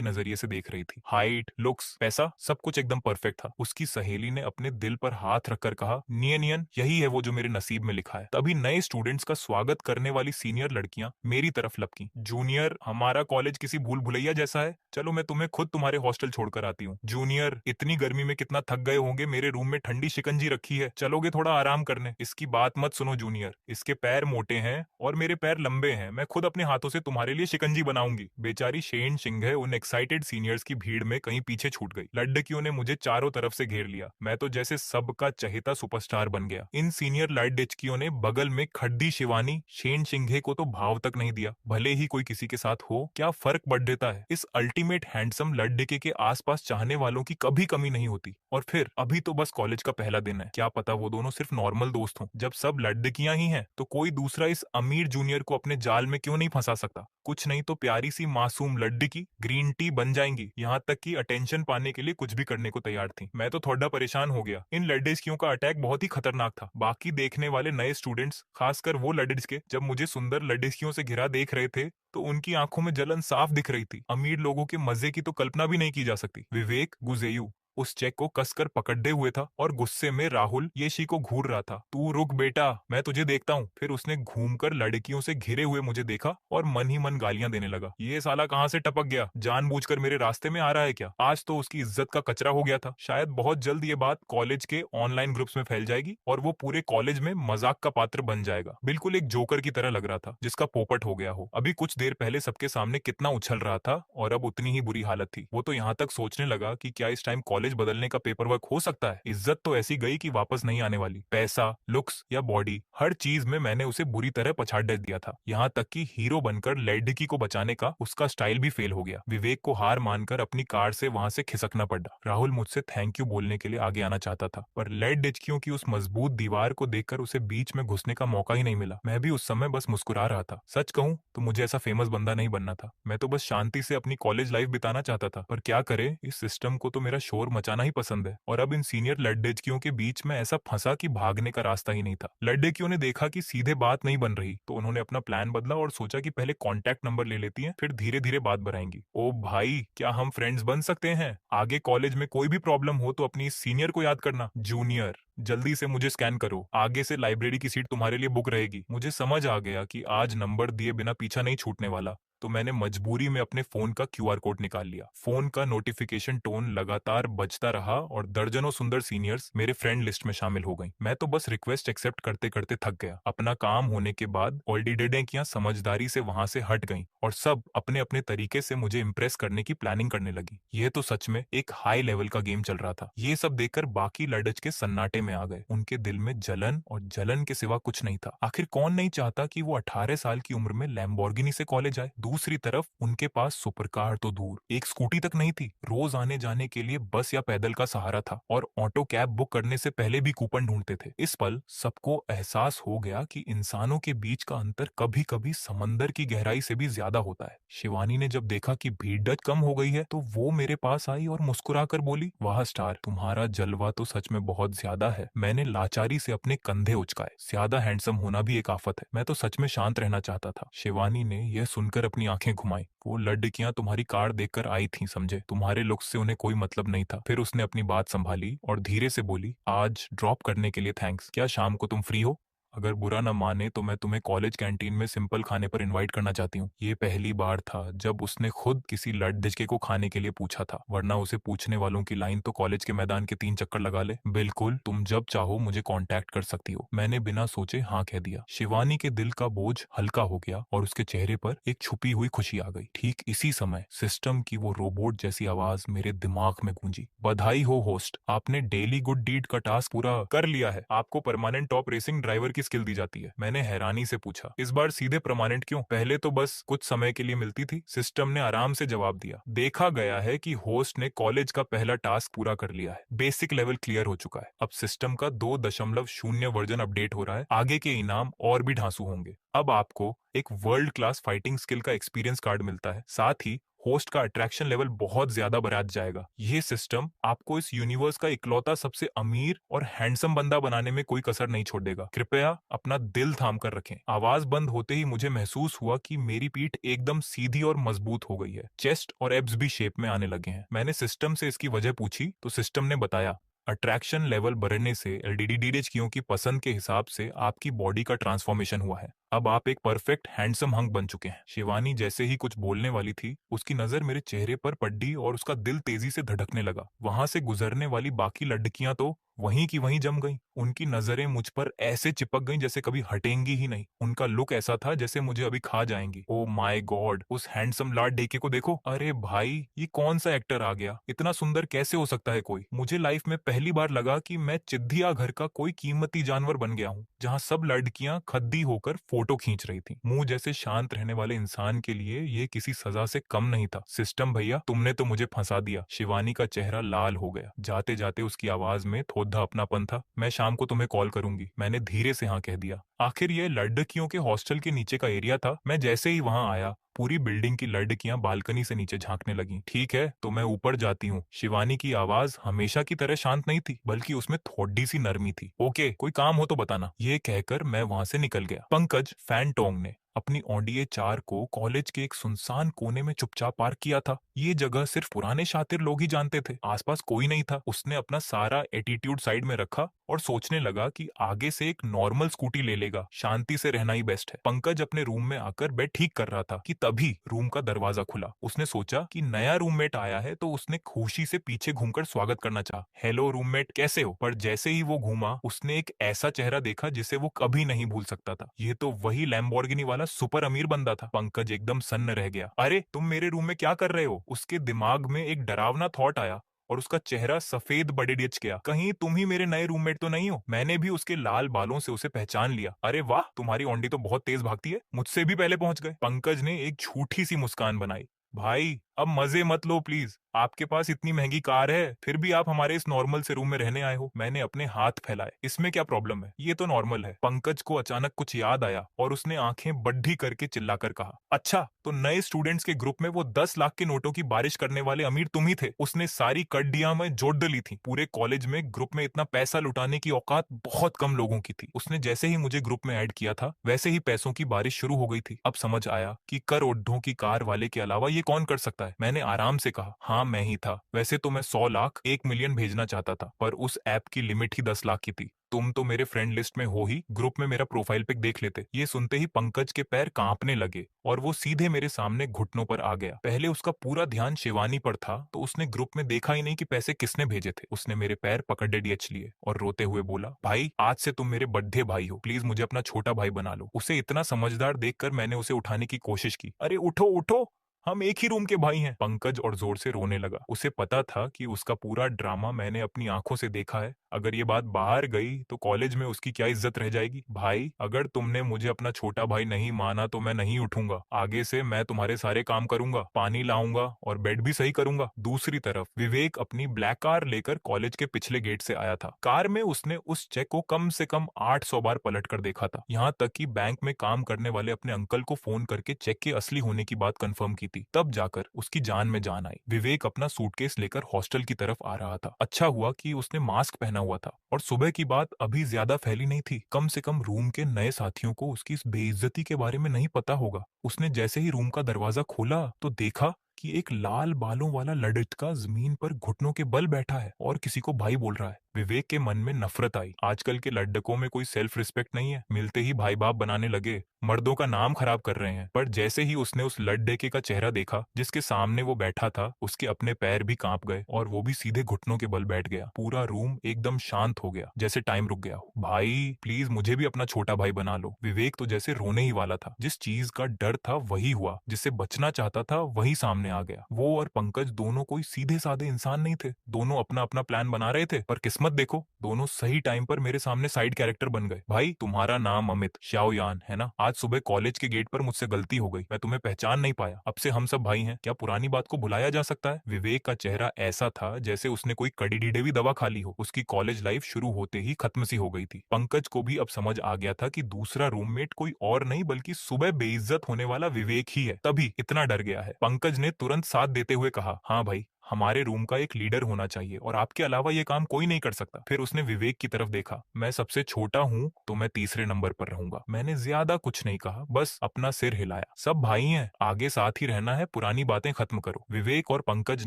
नजरिए से देख रही थी। हाइट, लुक्स, पैसा, सब कुछ एकदम परफेक्ट था। उसकी सहेली ने अपने दिल पर हाथ रखकर कहा, नियनियन, यही है वो जो मेरे नसीब में लिखा है। तभी नए स्टूडेंट्स का स्वागत स्वागत करने वाली सीनियर लड़कियां मेरी तरफ लपकी। जूनियर, हमारा कॉलेज किसी भूल भुलैया जैसा है, चलो मैं तुम्हें खुद तुम्हारे हॉस्टल छोड़कर आती हूँ। जूनियर, इतनी गर्मी में कितना थक गए होंगे, मेरे रूम में ठंडी शिकंजी रखी है, चलोगे थोड़ा आराम करने? इसकी बात मत सुनो जूनियर, इसके पैर मोटे हैं और मेरे पैर लंबे हैं, मैं खुद अपने हाथों से तुम्हारे लिए शिकंजी बनाऊंगी। बेचारी शेन शिंघे उन एक्साइटेड सीनियर्स की भीड़ में कहीं पीछे छूट गई। लड़कियों ने मुझे चारों तरफ से घेर लिया, मैं तो जैसे सबका चहेता सुपरस्टार बन गया। इन सीनियर लड़कियों ने बगल में खड्डी शिवानी शेन शिंघे को तो भाव तक नहीं दिया। भले ही कोई किसी के साथ हो, क्या फर्क पड़ देता है? इस अल्टीमेट हैंडसम लड़के के आसपास चाहने वालों की कभी कमी नहीं होती। और फिर अभी तो बस कॉलेज का पहला दिन है, क्या पता वो दोनों सिर्फ नॉर्मल दोस्त हों। जब सब लड़कियां ही हैं तो कोई दूसरा इस अमीर जूनियर को अपने जाल में क्यों नहीं फंसा सकता? कुछ नहीं तो प्यारी सी मासूम लड़की ग्रीन टी बन जाएंगी, यहाँ तक कि अटेंशन पाने के लिए कुछ भी करने को तैयार थी। मैं तो थोड़ा परेशान हो गया। इन लड़कियों का अटैक बहुत ही खतरनाक था। बाकी देखने वाले नए स्टूडेंट्स, खासकर वो लड़के, जब मुझे सुंदर लड़कियों से घिरा देख रहे थे तो उनकी आंखों में जलन साफ दिख रही थी। अमीर लोगों के मजे की तो कल्पना भी नहीं की जा सकती। विवेक गुजेयू उस चेक को कसकर पकड़े हुए था और गुस्से में राहुल येशी को घूर रहा था। तू रुक बेटा, मैं तुझे देखता हूँ। फिर उसने घूमकर लड़कियों से घिरे हुए मुझे देखा और मन ही मन गालियां देने लगा। ये साला कहाँ से टपक गया? जानबूझकर मेरे रास्ते में आ रहा है क्या? आज तो उसकी इज्जत का कचरा हो गया था। शायद बहुत जल्द ये बात कॉलेज के ऑनलाइन ग्रुप्स में फैल जाएगी और वो पूरे कॉलेज में मजाक का पात्र बन जाएगा। बिल्कुल एक जोकर की तरह लग रहा था जिसका पोपट हो गया हो। अभी कुछ देर पहले सबके सामने कितना उछल रहा था और अब उतनी ही बुरी हालत थी। वो तो यहाँ तक सोचने लगा कि क्या इस टाइम कॉलेज बदलने का पेपर वर्क हो सकता है। इज्जत तो ऐसी गई कि वापस नहीं आने वाली। पैसा, लुक्स या बॉडी, हर चीज में मैंने उसे बुरी तरह पछाड़ दिया था। यहाँ तक कि हीरो बनकर लड़की को बचाने का उसका स्टाइल भी फेल हो गया। विवेक को हार मानकर अपनी कार से वहां से खिसकना पड़ा। राहुल मुझसे थैंक यू बोलने के लिए आगे आना चाहता था, पर लड़कियों की उस मजबूत दीवार को देखकर उसे बीच में घुसने का मौका ही नहीं मिला। मैं भी उस समय बस मुस्कुरा रहा था। सच कहूं तो मुझे ऐसा फेमस बंदा नहीं बनना था। मैं तो बस शांति से अपनी कॉलेज लाइफ बिताना चाहता था। पर क्या करे, इस सिस्टम को तो मेरा शोर मचाना ही पसंद है। और अब इन सीनियर लड़कियों के बीच में ऐसा फंसा कि भागने का रास्ता ही नहीं था। लड़कियों ने देखा कि सीधे बात नहीं बन रही तो उन्होंने अपना प्लान बदला और सोचा कि पहले कांटेक्ट नंबर ले लेती हैं, फिर धीरे धीरे बात बढ़ाएंगी। ओ भाई, क्या हम फ्रेंड्स बन सकते हैं? आगे कॉलेज में कोई भी प्रॉब्लम हो तो अपनी सीनियर को याद करना। जूनियर, जल्दी से मुझे स्कैन करो, आगे से लाइब्रेरी की सीट तुम्हारे लिए बुक रहेगी। मुझे समझ आ गया कि आज नंबर दिए बिना पीछा नहीं छूटने वाला, तो मैंने मजबूरी में अपने फोन का क्यूआर कोड निकाल लिया। फोन का नोटिफिकेशन टोन लगातार बजता रहा और दर्जनों सुंदर सीनियर्स मेरे फ्रेंड लिस्ट में शामिल हो गई। मैं तो बस रिक्वेस्ट एक्सेप्ट करते करते थक गया। अपना काम होने के बाद ऑल्डिडेकियां समझदारी से वहां से हट गईं और सब अपने अपने तरीके से मुझे इम्प्रेस करने की प्लानिंग करने लगी। यह तो सच में एक हाई लेवल का गेम चल रहा था। ये सब देखकर बाकी लड़के के सन्नाटे में आ गए। उनके दिल में जलन और जलन के सिवा कुछ नहीं था। आखिर कौन नहीं चाहता कि वो 18 साल की उम्र में लैम्बोर्गिनी से कॉलेज आए? दूसरी तरफ उनके पास सुपर कार तो दूर, एक स्कूटी तक नहीं थी। रोज आने जाने के लिए बस या पैदल का सहारा था और ऑटो कैब बुक करने से पहले भी कूपन ढूंढते थे। इस पल सबको एहसास हो गया कि इंसानों के बीच का अंतर कभी कभी समंदर की गहराई से भी ज्यादा होता है। शिवानी ने जब देखा कि भीड़ कम हो गई है तो वो मेरे पास आई और मुस्कुराकर बोली, वाह स्टार, तुम्हारा जलवा तो सच में बहुत ज्यादा है। मैंने लाचारी से अपने कंधे उचकाए। ज्यादा हैंडसम होना भी एक आफत है। मैं तो सच में शांत रहना चाहता था। शिवानी ने यह सुनकर अपनी आंखें घुमाई। वो लड़कियां तुम्हारी कार देखकर आई थी, समझे? तुम्हारे लुक्स से उन्हें कोई मतलब नहीं था। फिर उसने अपनी बात संभाली और धीरे से बोली, आज ड्रॉप करने के लिए थैंक्स। क्या शाम को तुम फ्री हो? अगर बुरा न माने तो मैं तुम्हें कॉलेज कैंटीन में सिंपल खाने पर इनवाइट करना चाहती हूँ। ये पहली बार था जब उसने खुद किसी लड़के को खाने के लिए पूछा था, वरना उसे पूछने वालों की लाइन तो कॉलेज के मैदान के 3 चक्कर लगा ले। बिल्कुल, तुम जब चाहो मुझे कांटेक्ट कर सकती हो। मैंने बिना सोचे हाँ कह दिया। शिवानी के दिल का बोझ हल्का हो गया और उसके चेहरे पर एक छुपी हुई खुशी आ गई। ठीक इसी समय सिस्टम की वो रोबोट जैसी आवाज मेरे दिमाग में गूंजी, बधाई हो होस्ट, आपने डेली गुड डीड का टास्क पूरा कर लिया है। आपको परमानेंट टॉप रेसिंग ड्राइवर की स्किल दी जाती है। मैंने हैरानी से पूछा, इस बार सीधे परमानेंट क्यों? पहले तो बस कुछ समय के लिए मिलती थी। सिस्टम ने आराम से जवाब दिया, देखा गया है कि होस्ट ने कॉलेज का पहला टास्क पूरा कर लिया है। बेसिक लेवल क्लियर हो चुका है। अब सिस्टम का 2.0 वर्जन अपडेट हो रहा है। आगे के इनाम और भी ढांसू होंगे। अब आपको एक वर्ल्ड क्लास फाइटिंग स्किल का एक्सपीरियंस कार्ड मिलता है। साथ ही होस्ट का अट्रैक्शन लेवल बहुत ज्यादा बढ़ जाएगा। ये सिस्टम आपको इस यूनिवर्स का इकलौता सबसे अमीर और हैंडसम बंदा बनाने में कोई कसर नहीं छोड़ देगा। कृपया अपना दिल थाम कर रखें। आवाज बंद होते ही मुझे महसूस हुआ कि मेरी पीठ एकदम सीधी और मजबूत हो गई है। चेस्ट और एब्स भी शेप में आने लगे हैं। मैंने सिस्टम से इसकी वजह पूछी तो सिस्टम ने बताया, अट्रैक्शन लेवल बढ़ने से एलडीडी लड़कियों की पसंद के हिसाब से आपकी बॉडी का ट्रांसफॉर्मेशन हुआ है। अब आप एक परफेक्ट हैंडसम हंक बन चुके हैं। शिवानी जैसे ही कुछ बोलने वाली थी, उसकी नजर मेरे चेहरे पर पड़ी और उसका दिल तेजी से धड़कने लगा। वहां से गुजरने वाली बाकी लड़कियां तो वहीं की वहीं जम गईं। उनकी नजरें मुझ पर ऐसे चिपक गईं जैसे कभी हटेंगी ही नहीं। उनका लुक ऐसा था जैसे मुझे अभी खा जाएंगी। ओ माय गॉड, उस हैंडसम लाड डेके को देखो। अरे भाई, ये कौन सा एक्टर आ गया? इतना सुंदर कैसे हो सकता है कोई? मुझे लाइफ में पहली बार लगा कि मैं चिद्धिया घर का कोई कीमती जानवर बन गया हूँ, जहाँ सब लड़कियां खद्दी होकर फोटो खींच रही थी। मुंह जैसे शांत रहने वाले इंसान के लिए ये किसी सजा से कम नहीं था। सिस्टम भैया, तुमने तो मुझे फंसा दिया। शिवानी का चेहरा लाल हो गया। जाते जाते उसकी आवाज में थोड़ा अपनापन था। मैं शाम को तुम्हें कॉल करूंगी, मैंने धीरे से हाँ कह दिया। आखिर ये लड़कियों के हॉस्टल के नीचे का एरिया था। मैं जैसे ही वहां आया, पूरी बिल्डिंग की लड़कियां बालकनी से नीचे झांकने लगी। ठीक है, तो मैं ऊपर जाती हूँ। शिवानी की आवाज हमेशा की तरह शांत नहीं थी, बल्कि उसमें थोड़ी सी नरमी थी। ओके, कोई काम हो तो बताना। ये कहकर मैं वहां से निकल गया। पंकज फैंटोंग ने अपनी ऑडिये 4 को कॉलेज के एक सुनसान कोने में चुपचाप पार्क किया था। ये जगह सिर्फ पुराने शातिर लोग ही जानते थे। आसपास कोई नहीं था। उसने अपना सारा एटीट्यूड साइड में रखा और सोचने लगा कि आगे से एक नॉर्मल स्कूटी ले लेगा। शांति से रहना ही बेस्ट है। पंकज अपने रूम में आकर बेड ठीक कर रहा था कि तभी रूम का दरवाजा खुला। उसने सोचा कि नया रूममेट आया है, तो उसने खुशी से पीछे घूमकर स्वागत करना चाहा। हेलो रूममेट, कैसे हो? पर जैसे ही वो घूमा, उसने एक ऐसा चेहरा देखा जिसे वो कभी नहीं भूल सकता था। ये तो वही लैम्बोर्गिनी वाला सुपर अमीर बंदा था। पंकज एकदम सन्न रह गया। अरे, तुम मेरे रूम में क्या कर रहे हो? उसके दिमाग में एक डरावना थॉट आया और उसका चेहरा सफेद बड़ेडिच गया। कहीं तुम ही मेरे नए रूममेट तो नहीं हो? मैंने भी उसके लाल बालों से उसे पहचान लिया। अरे वाह, तुम्हारी ओंडी तो बहुत तेज भागती है, मुझसे भी पहले पहुंच गए। पंकज ने एक झूठी सी मुस्कान बनाई। भाई, अब मजे मत लो प्लीज। आपके पास इतनी महंगी कार है, फिर भी आप हमारे इस नॉर्मल से रूम में रहने आए हो। मैंने अपने हाथ फैलाए। इसमें क्या प्रॉब्लम है? ये तो नॉर्मल है। पंकज को अचानक कुछ याद आया और उसने आंखें बड्ढी करके चिल्लाकर कहा, अच्छा, तो नए स्टूडेंट्स के ग्रुप में वो 10 लाख के नोटों की बारिश करने वाले अमीर तुम ही थे। उसने सारी कड्डियां में जोड़ डली थी। पूरे कॉलेज में ग्रुप में इतना पैसा लुटाने की औकात बहुत कम लोगों की थी। उसने जैसे ही मुझे ग्रुप में ऐड किया था, वैसे ही पैसों की बारिश शुरू हो गई थी। अब समझ आया कि करोड़ों की कार वाले के अलावा ये कौन कर सकता है। मैंने आराम से कहा, हाँ मैं ही था। वैसे तो मैं 100 लाख 1 मिलियन भेजना चाहता था, पर उस ऐप की लिमिट ही 10 लाख की थी। तुम तो मेरे फ्रेंड लिस्ट में हो ही, ग्रुप में मेरा प्रोफाइल पिक देख लेते। ये सुनते ही पंकज के पैर कांपने लगे और वो सीधे मेरे सामने घुटनों पर आ गया। पहले उसका पूरा ध्यान शिवानी पर था, तो उसने ग्रुप में देखा ही नहीं कि पैसे किसने भेजे थे। उसने मेरे पैर पकड़ डीएच लिए और रोते हुए बोला, भाई, आज से तुम मेरे बड्ढे भाई हो, प्लीज मुझे अपना छोटा भाई बना लो। उसे इतना समझदार देखकर मैंने उसे उठाने की कोशिश की। अरे उठो उठो, हम एक ही रूम के भाई हैं। पंकज और जोर से रोने लगा। उसे पता था कि उसका पूरा ड्रामा मैंने अपनी आंखों से देखा है। अगर ये बात बाहर गई तो कॉलेज में उसकी क्या इज्जत रह जाएगी। भाई, अगर तुमने मुझे अपना छोटा भाई नहीं माना तो मैं नहीं उठूंगा। आगे से मैं तुम्हारे सारे काम करूंगा, पानी लाऊंगा और बेड भी सही करूंगा। दूसरी तरफ विवेक अपनी ब्लैक कार लेकर कॉलेज के पिछले गेट से आया था। कार में उसने उस चेक को कम से कम 800 बार पलट कर देखा था। यहाँ तक कि बैंक में काम करने वाले अपने अंकल को फोन करके चेक के असली होने की बात कंफर्म की थी। तब जाकर उसकी जान में जान आई। विवेक अपना सूटकेस लेकर हॉस्टल की तरफ आ रहा था। अच्छा हुआ कि उसने मास्क पहना हुआ था और सुबह की बात अभी ज्यादा फैली नहीं थी। कम से कम रूम के नए साथियों को उसकी इस बेइज्जती के बारे में नहीं पता होगा। उसने जैसे ही रूम का दरवाजा खोला तो देखा कि एक लाल बालों वाला लड़का जमीन पर घुटनों के बल बैठा है और किसी को भाई बोल रहा है। विवेक के मन में नफरत आई। आजकल के लड़कों में कोई सेल्फ रिस्पेक्ट नहीं है, मिलते ही भाई बाप बनाने लगे, मर्दों का नाम खराब कर रहे हैं। पर जैसे ही उसने उस लड़के का चेहरा देखा जिसके सामने वो बैठा था, उसके अपने पैर भी कांप गए और वो भी सीधे घुटनों के बल बैठ गया। पूरा रूम एकदम शांत हो गया, जैसे टाइम रुक गया हो। भाई, प्लीज मुझे भी अपना छोटा भाई बना लो। विवेक तो जैसे रोने ही वाला था। जिस चीज का डर था वही हुआ, जिससे बचना चाहता था वही सामने आ गया। वो और पंकज दोनों कोई सीधे साधे इंसान नहीं थे। दोनों अपना अपना प्लान बना रहे थे, पर किस्मत देखो, दोनों सही टाइम पर मेरे सामने साइड कैरेक्टर बन गए। भाई, तुम्हारा नाम अमित श्याओयान है ना? आज सुबह कॉलेज के गेट पर मुझसे गलती हो गई, मैं तुम्हें पहचान नहीं पाया। अब से हम सब भाई हैं। क्या पुरानी बात को भुलाया जा सकता है? विवेक का चेहरा ऐसा था जैसे उसने कोई कड़ी डीडेवी दवा खा ली हो। उसकी कॉलेज लाइफ शुरू होते ही खत्म सी हो गई थी। पंकज को भी अब समझ आ गया था कि दूसरा रूममेट कोई और नहीं बल्कि सुबह बेइज्जत होने वाला विवेक ही है। तभी इतना डर गया है। पंकज ने तुरंत साथ देते हुए कहा, हाँ भाई, हमारे रूम का एक लीडर होना चाहिए और आपके अलावा ये काम कोई नहीं कर सकता। फिर उसने विवेक की तरफ देखा। मैं सबसे छोटा हूँ तो मैं तीसरे नंबर पर रहूंगा। मैंने ज्यादा कुछ नहीं कहा, बस अपना सिर हिलाया। सब भाई हैं, आगे साथ ही रहना है, पुरानी बातें खत्म करो। विवेक और पंकज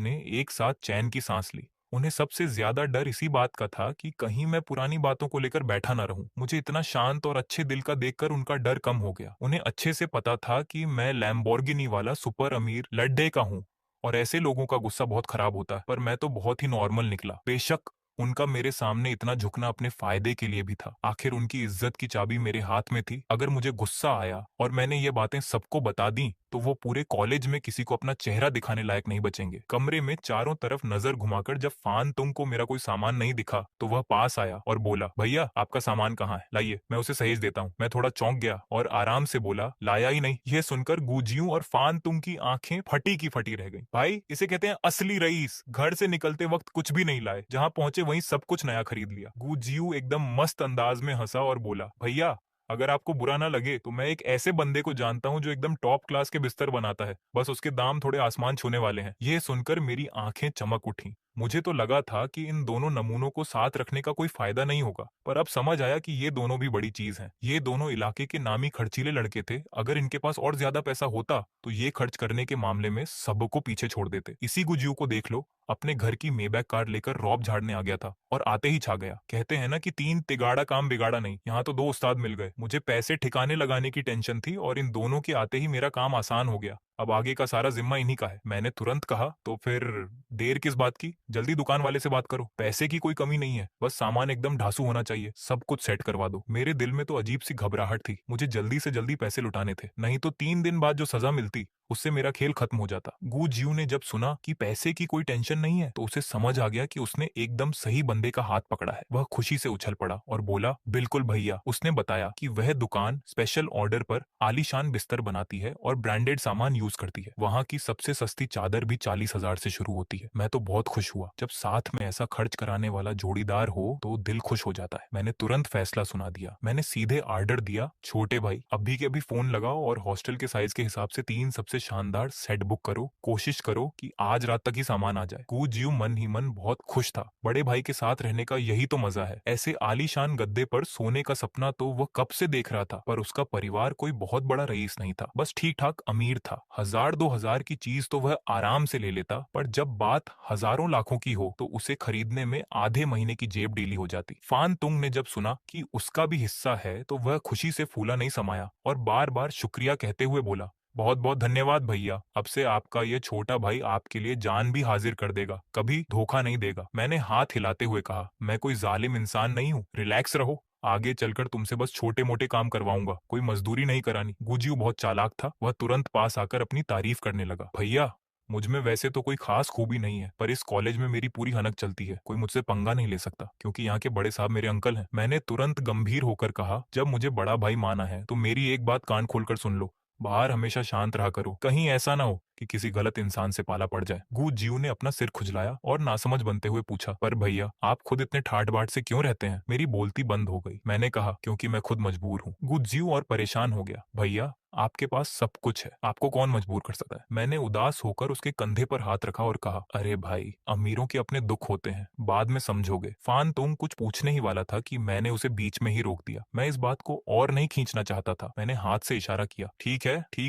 ने एक साथ चैन की सांस ली। उन्हें सबसे ज्यादा डर इसी बात का था कि कहीं मैं पुरानी बातों को लेकर बैठा ना रहूं। मुझे इतना शांत और अच्छे दिल का देखकर उनका डर कम हो गया। उन्हें अच्छे से पता था कि मैं लैम्बोर्गिनी वाला सुपर अमीर लड्डे का हूं और ऐसे लोगों का गुस्सा बहुत खराब होता है, पर मैं तो बहुत ही नॉर्मल निकला। बेशक उनका मेरे सामने इतना झुकना अपने फायदे के लिए भी था। आखिर उनकी इज्जत की चाबी मेरे हाथ में थी। अगर मुझे गुस्सा आया और मैंने ये बातें सबको बता दी तो वो पूरे कॉलेज में किसी को अपना चेहरा दिखाने लायक नहीं बचेंगे। कमरे में चारों तरफ नजर घुमाकर जब फान तुंग को मेरा कोई सामान नहीं दिखा तो वह पास आया और बोला, भैया आपका सामान कहाँ है, लाइए मैं उसे सहेज देता हूँ। मैं थोड़ा चौंक गया और आराम से बोला, लाया ही नहीं। यह सुनकर गुजियों और फान तुंग की आंखें फटी की फटी रह गई। भाई इसे कहते हैं असली रईस, घर से निकलते वक्त कुछ भी नहीं लाए, जहां पहुंचे वहीं सब कुछ नया खरीद लिया। गुजियू एकदम मस्त अंदाज में हंसा और बोला, भैया अगर आपको बुरा ना लगे तो मैं एक ऐसे बंदे को जानता हूं जो एकदम टॉप क्लास के बिस्तर बनाता है, बस उसके दाम थोड़े आसमान छूने वाले हैं। यह सुनकर मेरी आंखें चमक उठी। मुझे तो लगा था कि इन दोनों नमूनों को साथ रखने का कोई फायदा नहीं होगा, पर अब समझ आया कि ये दोनों भी बड़ी चीज हैं। ये दोनों इलाके के नामी खर्चीले लड़के थे। अगर इनके पास और ज्यादा पैसा होता तो ये खर्च करने के मामले में सबको पीछे छोड़ देते। इसी गुजियो को देख लो, अपने घर की मेबैक कार लेकर रौब झाड़ने आ गया था और आते ही छा गया। कहते हैं ना कि 3 तिगाड़ा काम बिगाड़ा नहीं, यहाँ तो 2 उस्ताद मिल गए। मुझे पैसे ठिकाने लगाने की टेंशन थी और इन दोनों के आते ही मेरा काम आसान हो गया। अब आगे का सारा जिम्मा इन्हीं का है। मैंने तुरंत कहा, तो फिर देर किस बात की, जल्दी दुकान वाले से बात करो। पैसे की कोई कमी नहीं है, बस सामान एकदम ढासू होना चाहिए, सब कुछ सेट करवा दो। मेरे दिल में तो अजीब सी घबराहट थी। मुझे जल्दी से जल्दी पैसे लुटाने थे, नहीं तो 3 दिन बाद जो सजा मिलती उससे मेरा खेल खत्म हो जाता। गू जियू ने जब सुना कि पैसे की कोई टेंशन नहीं है तो उसे समझ आ गया कि उसने एकदम सही बंदे का हाथ पकड़ा है। वह खुशी से उछल पड़ा और बोला, बिल्कुल भैया। उसने बताया कि वह दुकान स्पेशल ऑर्डर पर आलीशान बिस्तर बनाती है और ब्रांडेड सामान यूज करती है। वहाँ की सबसे सस्ती चादर भी 40,000 से शुरू होती है। मैं तो बहुत खुश हुआ। जब साथ में ऐसा खर्च कराने वाला जोड़ीदार हो तो दिल खुश हो जाता है। मैंने तुरंत फैसला सुना दिया। मैंने सीधे ऑर्डर दिया, छोटे भाई अभी के अभी फोन लगाओ और हॉस्टल के साइज के हिसाब से 3 सबसे शानदार सेट बुक करो। कोशिश करो कि आज रात तक ही सामान आ जाए। कू जियू मन ही मन बहुत खुश था। बड़े भाई के साथ रहने का यही तो मजा है। ऐसे आलीशान गद्दे पर सोने का सपना तो वह कब से देख रहा था, पर उसका परिवार कोई बहुत बड़ा रईस नहीं था, बस ठीक ठाक अमीर था। 1000-2000 की चीज तो वह आराम से ले लेता, पर जब बात हजारों लाखों की हो तो उसे खरीदने में आधे महीने की जेब ढीली हो जाती। फान तुंग ने जब सुना कि उसका भी हिस्सा है तो वह खुशी से फूला नहीं समाया और बार बार शुक्रिया कहते हुए बोला, बहुत बहुत धन्यवाद भैया। अब से आपका ये छोटा भाई आपके लिए जान भी हाजिर कर देगा, कभी धोखा नहीं देगा। मैंने हाथ हिलाते हुए कहा, मैं कोई जालिम इंसान नहीं हूँ, रिलैक्स रहो। आगे चलकर तुमसे बस छोटे मोटे काम करवाऊंगा, कोई मजदूरी नहीं करानी। गुजियो बहुत चालाक था, वह तुरंत पास आकर अपनी तारीफ करने लगा। भैया मुझ में वैसे तो कोई खास खूबी नहीं है, पर इस कॉलेज में मेरी पूरी हनक चलती है। कोई मुझसे पंगा नहीं ले सकता क्योंकि यहाँ के बड़े साहब मेरे अंकल हैं। मैंने तुरंत गंभीर होकर कहा, जब मुझे बड़ा भाई माना है तो मेरी एक बात कान खोलकर सुन लो, बाहर हमेशा शांत रहा करो, कहीं ऐसा ना हो कि किसी गलत इंसान से पाला पड़ जाए। गू जियू ने अपना सिर खुजलाया और नासमझ बनते हुए पूछा, पर भैया आप खुद इतने ठाट बाट से क्यों रहते हैं? मेरी बोलती बंद हो गई। मैंने कहा, क्योंकि मैं खुद मजबूर हूँ। गू जियू और परेशान हो गया। भैया आपके पास सब कुछ है, आपको कौन मजबूर कर सकता है? मैंने उदास होकर उसके कंधे पर हाथ रखा और कहा, अरे भाई अमीरों के अपने दुख होते हैं, बाद में समझोगे। फान तुंग कुछ पूछने ही वाला था कि मैंने उसे बीच में ही रोक दिया। मैं इस बात को और नहीं खींचना चाहता था। मैंने हाथ से इशारा किया, ठीक